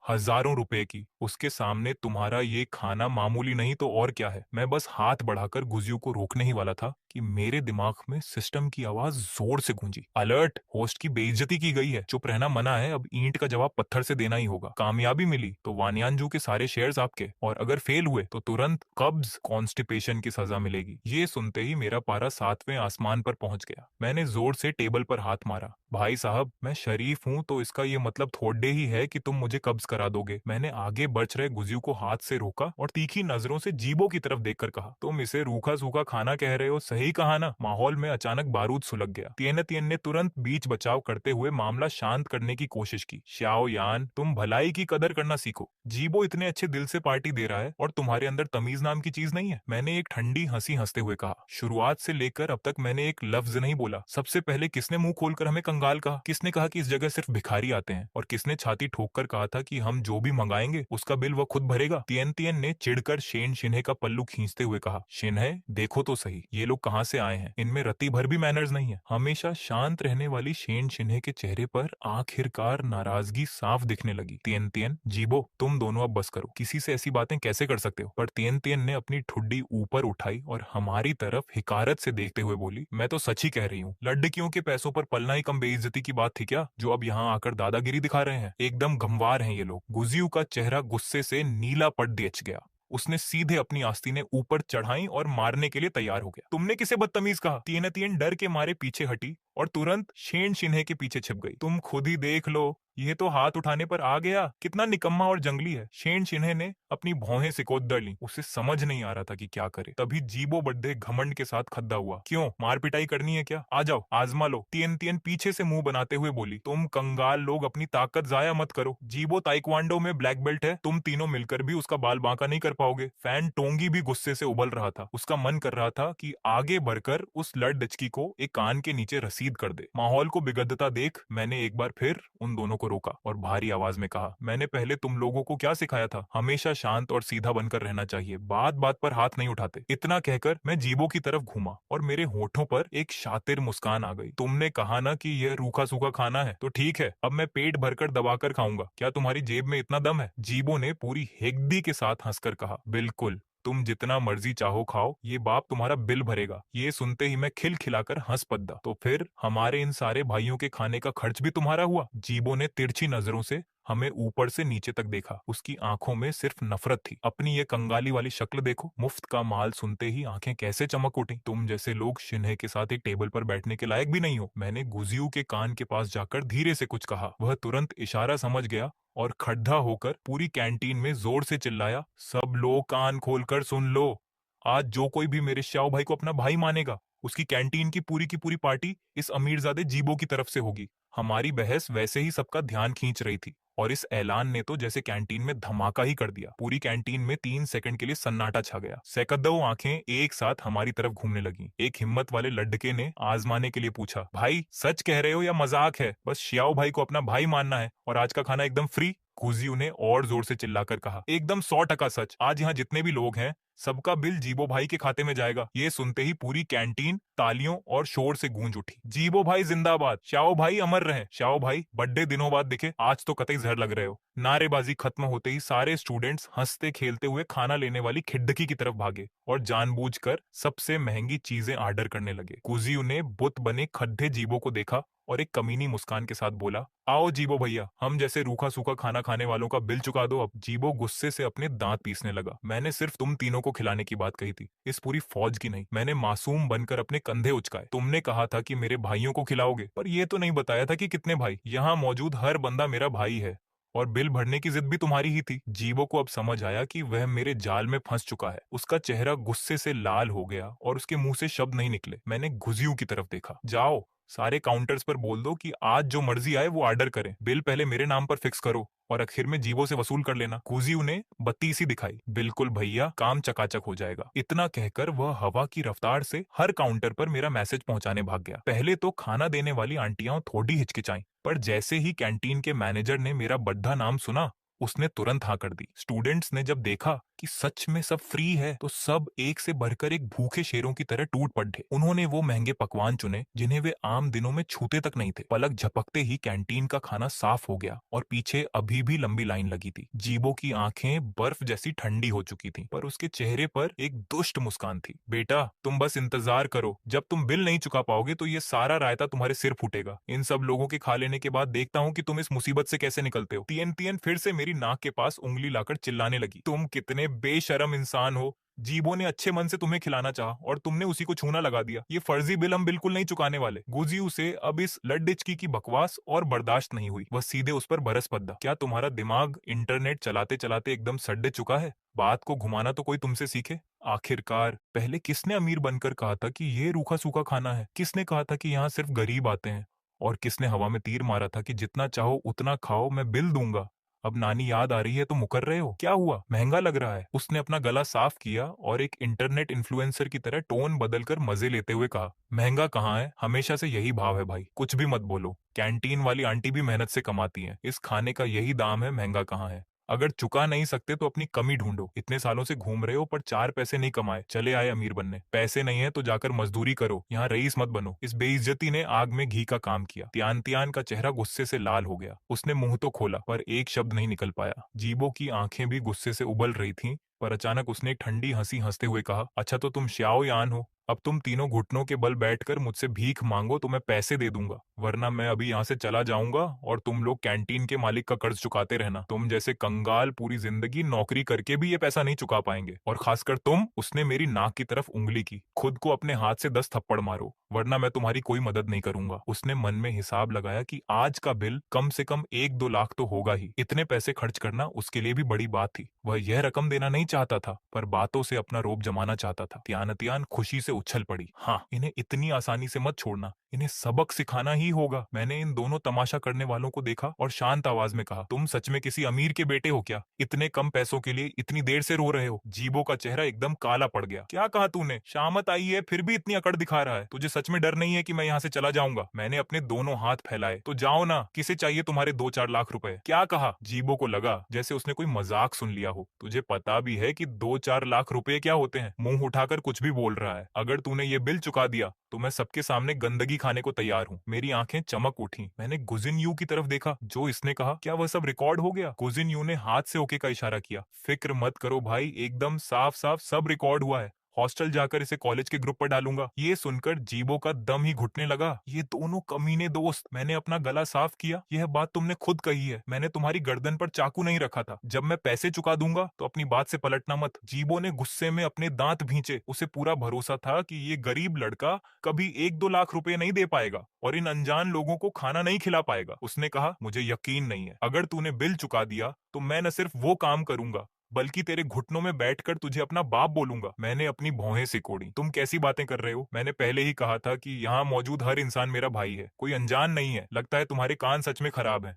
हजारों रुपए की। उसके सामने तुम्हारा ये खाना मामूली नहीं तो और क्या है। मैं बस हाथ बढ़ाकर गुजियों को रोकने ही वाला था कि मेरे दिमाग में सिस्टम की आवाज जोर से गूंजी। अलर्ट, होस्ट की बेइज्जती की गई है, चुप रहना मना है, अब ईंट का जवाब पत्थर से देना ही होगा। कामयाबी मिली तो वान्यानजू के सारे शेयर्स आपके, और अगर फेल हुए तो तुरंत कब्ज कॉन्स्टिपेशन की सजा मिलेगी। ये सुनते ही मेरा पारा 7वें आसमान पर पहुंच गया। मैंने जोर से टेबल पर हाथ मारा। भाई साहब, मैं शरीफ हूं तो इसका ये मतलब थोड़े ही है कि तुम मुझे कब्ज करा दोगे। मैंने आगे बढ़ रहे गुजियों को हाथ से रोका और तीखी नजरों से जीबो की तरफ देखकर कहा, तुम इसे रूखा सूखा खाना कह रहे हो, सही कहा ना। माहौल में अचानक बारूद सुलग गया। तियन ने तुरंत बीच बचाव करते हुए मामला शांत करने की कोशिश की। श्याओ यान, तुम भलाई की कदर करना सीखो। जीबो इतने अच्छे दिल से पार्टी दे रहा है और तुम्हारे अंदर तमीज नाम की चीज नहीं है। मैंने एक ठंडी हंसी हंसते हुए कहा। शुरुआत से लेकर अब तक मैंने एक लफ्ज नहीं बोला। सबसे पहले किसने मुंह खोलकर हमें कंगाल कहा? किसने कहा कि इस जगह सिर्फ भिखारी आते हैं? और किसने छाती ठोककर कहा था कि हम जो भी मंगाएंगे उसका बिल वो खुद भरेगा? तियन तियन ने चिढ़कर शेन शिन्हे का पल्लू खींचते हुए कहा। शिन्हे, देखो तो सही, ये लोग कहाँ से आए हैं? इनमें रत्ती भर भी मैनर्स नहीं है। हमेशा शांत रहने वाली शेन शिन्हे के चेहरे पर आखिरकार नाराजगी साफ दिखने लगी। तियन तियन, जीबो, तुम दोनों अब बस करो। किसी से ऐसी बातें कैसे कर सकते हो? पर तियन तियन ने अपनी ठुड्डी ऊपर उठाई और हमारी तरफ हिकारत से देखते हुए बोली, मैं तो सच ही कह रही हूँ। लड़कियों के पैसों पर पलना ही कम बेइज्जती की बात थी क्या, जो अब यहाँ आकर दादागिरी दिखा रहे हैं? एकदम गंवार हैं ये लोग। गुजियू का चेहरा गुस्से से नीला पड़ देच गया। उसने सीधे अपनी आस्तीनें ऊपर चढ़ाई और मारने के लिए तैयार हो गया। तुमने किसे बदतमीज कहा? तियन तियन डर के मारे पीछे हटी और तुरंत शेन शिन्हे के पीछे छिप गई। तुम खुद ही देख लो, ये तो हाथ उठाने पर आ गया। कितना निकम्मा और जंगली है। शेन शिन्हे ने अपनी भौहें सिकोड़ ली। उसे समझ नहीं आ रहा था कि क्या करे। तभी जीबो बड्ढे घमंड के साथ खद्दा हुआ। क्यों, मार पिटाई करनी है क्या? आ जाओ, आजमा लो। तियन तियन पीछे से मुंह बनाते हुए बोली, तुम कंगाल लोग अपनी ताकत जाया मत करो। जीबो ताइक्वांडो में ब्लैक बेल्ट है, तुम तीनों मिलकर भी उसका बाल बांका नहीं कर पाओगे। फैन टोंगी भी गुस्से से उबल रहा था। उसका मन कर रहा था कि आगे बढ़कर उस लड़ डचकी को एक कान के नीचे रसीद कर दे। माहौल को बिगड़ता देख मैंने एक बार फिर उन दोनों को रोका और भारी आवाज में कहा, मैंने पहले तुम लोगों को क्या सिखाया था? हमेशा शांत और सीधा बनकर रहना चाहिए, बात बात पर हाथ नहीं उठाते। इतना कहकर मैं जीबो की तरफ घूमा और मेरे होठों पर एक शातिर मुस्कान आ गई। तुमने कहा ना कि यह रूखा सूखा खाना है, तो ठीक है, अब मैं पेट भरकर दबाकर खाऊंगा। क्या तुम्हारी जेब में इतना दम है? जीबो ने पूरी हेगदी के साथ हंसकर कहा, बिल्कुल, तुम जितना मर्जी चाहो खाओ, ये बाप तुम्हारा बिल भरेगा। ये सुनते ही मैं खिलखिलाकर हंस पद्दा। तो फिर हमारे इन सारे भाइयों के खाने का खर्च भी तुम्हारा हुआ? जीबो ने तिरछी नजरों से हमें ऊपर से नीचे तक देखा। उसकी आंखों में सिर्फ नफरत थी। अपनी ये कंगाली वाली शक्ल देखो। मुफ्त का माल सुनते ही आंखें कैसे चमक उठी। तुम जैसे लोग शिन्हे के साथ एक टेबल पर बैठने के लायक भी नहीं हो। मैंने गुजियू के कान के पास जाकर धीरे से कुछ कहा। वह तुरंत इशारा समझ गया और खड्डा होकर पूरी कैंटीन में जोर से चिल्लाया, सब लोग कान खोलकर सुन लो। आज जो कोई भी मेरे श्याओ भाई को अपना भाई मानेगा, उसकी कैंटीन की पूरी पार्टी इस अमीरजादे जीबो की तरफ से होगी। हमारी बहस वैसे ही सबका ध्यान खींच रही थी और इस ऐलान ने तो जैसे कैंटीन में धमाका ही कर दिया। पूरी कैंटीन में 3 सेकंड के लिए सन्नाटा छा गया। सैकड़ों आंखें एक साथ हमारी तरफ घूमने लगी। एक हिम्मत वाले लड़के ने आजमाने के लिए पूछा, भाई सच कह रहे हो या मजाक है? बस श्याओ भाई को अपना भाई मानना है और आज का खाना एकदम फ्री? कुजियू ने और जोर से चिल्लाकर कहा, एकदम 100% सच। आज यहाँ जितने भी लोग हैं सबका बिल जीबो भाई के खाते में जाएगा। ये सुनते ही पूरी कैंटीन तालियों और शोर से गूंज उठी। जीबो भाई जिंदाबाद, श्याओ भाई अमर रहे। श्याओ भाई बड़े दिनों बाद दिखे, आज तो कतई जहर लग रहे हो। नारेबाजी खत्म होते ही सारे स्टूडेंट्स हंसते खेलते हुए खाना लेने वाली खिड़की की तरफ भागे और जानबूझकर सबसे महंगी चीजें ऑर्डर करने लगे। कुजियू ने बुत बने खड्डे जीबो को देखा और एक कमीनी मुस्कान के साथ बोला, आओ जीबो भैया, हम जैसे रूखा सूखा खाना खाने वालों का बिल चुका दो अब। जीबो गुस्से से अपने दांत पीसने लगा। मैंने सिर्फ तुम तीनों को खिलाने की बात कही थी, इस पूरी फौज की नहीं। मैंने मासूम बनकर अपने कंधे उचकाए। तुमने कहा था कि मेरे भाइयों को खिलाओगे, पर यह तो नहीं बताया था कि कितने भाई। यहाँ मौजूद हर बंदा मेरा भाई है और बिल भरने की जिद भी तुम्हारी ही थी। जीबो को अब समझ आया कि वह मेरे जाल में फंस चुका है। उसका चेहरा गुस्से से लाल हो गया और उसके मुंह से शब्द नहीं निकले। मैंने गुजियू की तरफ देखा। जाओ, सारे काउंटर्स पर बोल दो कि आज जो मर्जी आए वो ऑर्डर करें। बिल पहले मेरे नाम पर फिक्स करो और आखिर में जीवो से वसूल कर लेना। कुजियू ने बत्ती सी दिखाई। बिल्कुल भैया, काम चकाचक हो जाएगा। इतना कहकर वह हवा की रफ्तार से हर काउंटर पर मेरा मैसेज पहुंचाने भाग गया। पहले तो खाना देने वाली आंटियां थोड़ी हिचकिचाई, पर जैसे ही कैंटीन के मैनेजर ने मेरा बड्ढा नाम सुना, उसने तुरंत हाँ कर दी। स्टूडेंट्स ने जब देखा कि सच में सब फ्री है, तो सब एक से बढ़कर एक भूखे शेरों की तरह टूट पड़े। उन्होंने वो महंगे पकवान चुने जिन्हें वे आम दिनों में छूते तक नहीं थे। पलक झपकते ही कैंटीन का खाना साफ हो गया और पीछे अभी भी लंबी लाइन लगी थी। जीबो की आंखें बर्फ जैसी ठंडी हो चुकी थी, पर उसके चेहरे पर एक दुष्ट मुस्कान थी। बेटा, तुम बस इंतजार करो, जब तुम बिल नहीं चुका पाओगे तो ये सारा रायता तुम्हारे सिर फूटेगा। इन सब लोगों के खा लेने के बाद देखता हूँ कि तुम इस मुसीबत से कैसे निकलते हो। तियन तियन फिर से मेरी नाक के पास उंगली लाकर चिल्लाने लगी। तुम कितने बेशरम इंसान हो। जीबो ने अच्छे मन से तुम्हें खिलाना चाहा और तुमने उसी को छूना लगा दिया। ये फर्जी बिल हम बिल्कुल नहीं चुकाने वाले। गुजियू से अब इस लड्डिचकी की बकवास और बर्दाश्त नहीं हुई। वह सीधे उस पर बरस पड़ा। क्या तुम्हारा दिमाग इंटरनेट चलाते चलाते एकदम सड्डे चुका है? बात को घुमाना तो कोई तुमसे सीखे। आखिरकार पहले किसने अमीर बनकर कहा था कि ये रूखा सूखा खाना है? किसने कहा था कि यहाँ सिर्फ गरीब आते हैं? और किसने हवा में तीर मारा था कि जितना चाहो उतना खाओ, मैं बिल दूंगा? अब नानी याद आ रही है तो मुकर रहे हो? क्या हुआ, महंगा लग रहा है? उसने अपना गला साफ किया और एक इंटरनेट इन्फ्लुएंसर की तरह टोन बदलकर मजे लेते हुए कहा, महंगा कहाँ है, हमेशा से यही भाव है भाई, कुछ भी मत बोलो। कैंटीन वाली आंटी भी मेहनत से कमाती है, इस खाने का यही दाम है, महंगा कहाँ है? अगर चुका नहीं सकते तो अपनी कमी ढूंढो। इतने सालों से घूम रहे हो पर 4 पैसे नहीं कमाए, चले आए अमीर बनने। पैसे नहीं है तो जाकर मजदूरी करो, यहाँ रईस मत बनो। इस बेइज्जती ने आग में घी का काम किया। त्यान त्यान का चेहरा गुस्से से लाल हो गया। उसने मुंह तो खोला पर एक शब्द नहीं निकल पाया। जीबो की आंखें भी गुस्से से उबल रही थीं, पर अचानक उसने एक ठंडी हंसी हंसते हुए कहा, अच्छा तो तुम श्याओ यान हो। अब तुम तीनों घुटनों के बल बैठकर मुझसे भीख मांगो तो मैं पैसे दे दूंगा, वरना मैं अभी यहाँ से चला जाऊंगा और तुम लोग कैंटीन के मालिक का कर्ज चुकाते रहना। तुम जैसे कंगाल पूरी जिंदगी नौकरी करके भी ये पैसा नहीं चुका पाएंगे, और खासकर तुम। उसने मेरी नाक की तरफ उंगली की। खुद को अपने हाथ से 10 थप्पड़ मारो, वरना मैं तुम्हारी कोई मदद नहीं करूंगा। उसने मन में हिसाब लगाया कि आज का बिल कम से कम 1-2 लाख तो होगा ही। इतने पैसे खर्च करना उसके लिए भी बड़ी बात थी। वह यह रकम देना नहीं चाहता था, पर बातों से अपना रोब जमाना चाहता था। त्यान त्यान खुशी से उछल पड़ी। हाँ, इन्हें इतनी आसानी से मत छोड़ना, इन्हें सबक सिखाना ही होगा। मैंने इन दोनों तमाशा करने वालों को देखा और शांत आवाज में कहा, तुम सच में किसी अमीर के बेटे हो क्या? इतने कम पैसों के लिए इतनी देर से रो रहे हो? जीबो का चेहरा एकदम काला पड़ गया। क्या कहा तूने? शामत आई है फिर भी इतनी अकड़ दिखा रहा है? तुझे सच में डर नहीं है कि मैं यहाँ से चला जाऊंगा? मैंने अपने दोनों हाथ फैलाए। तो जाओ ना, किसे चाहिए तुम्हारे 2-4 लाख रुपए? क्या कहा? जीबो को लगा जैसे उसने कोई मजाक सुन लिया हो। तुझे पता भी है कि 2-4 लाख रुपए क्या होते हैं? मुंह उठाकर कुछ भी बोल रहा है। अगर तूने ये बिल चुका दिया तो मैं सबके सामने गंदगी खाने को तैयार हूँ। मेरी आंखें चमक उठी। मैंने गुजिन यू की तरफ देखा। जो इसने कहा, क्या वह सब रिकॉर्ड हो गया? गुजिन यू ने हाथ से ओके का इशारा किया। फिक्र मत करो भाई, एकदम साफ साफ सब रिकॉर्ड हुआ है। हॉस्टल जाकर इसे कॉलेज के ग्रुप पर डालूंगा। ये सुनकर जीबो का दम ही घुटने लगा। ये दोनों कमीने दोस्त। मैंने अपना गला साफ किया। यह बात तुमने खुद कही है। मैंने तुम्हारी गर्दन पर चाकू नहीं रखा था। जब मैं पैसे चुका दूंगा तो अपनी बात से पलटना मत। जीबो ने गुस्से में अपने दांत भींचे। उसे पूरा भरोसा था कि ये गरीब लड़का कभी 1-2 लाख रुपए नहीं दे पाएगा और इन अनजान लोगों को खाना नहीं खिला पाएगा। उसने कहा, मुझे यकीन नहीं है। अगर तूने बिल चुका दिया तो मैं न सिर्फ वो काम करूंगा, बल्कि तेरे घुटनों में बैठकर तुझे अपना बाप बोलूंगा। मैंने अपनी भौहें सिकोड़ी। तुम कैसी बातें कर रहे हो? मैंने पहले ही कहा था कि यहाँ मौजूद हर इंसान मेरा भाई है, कोई अनजान नहीं है। लगता है तुम्हारे कान सच में खराब हैं।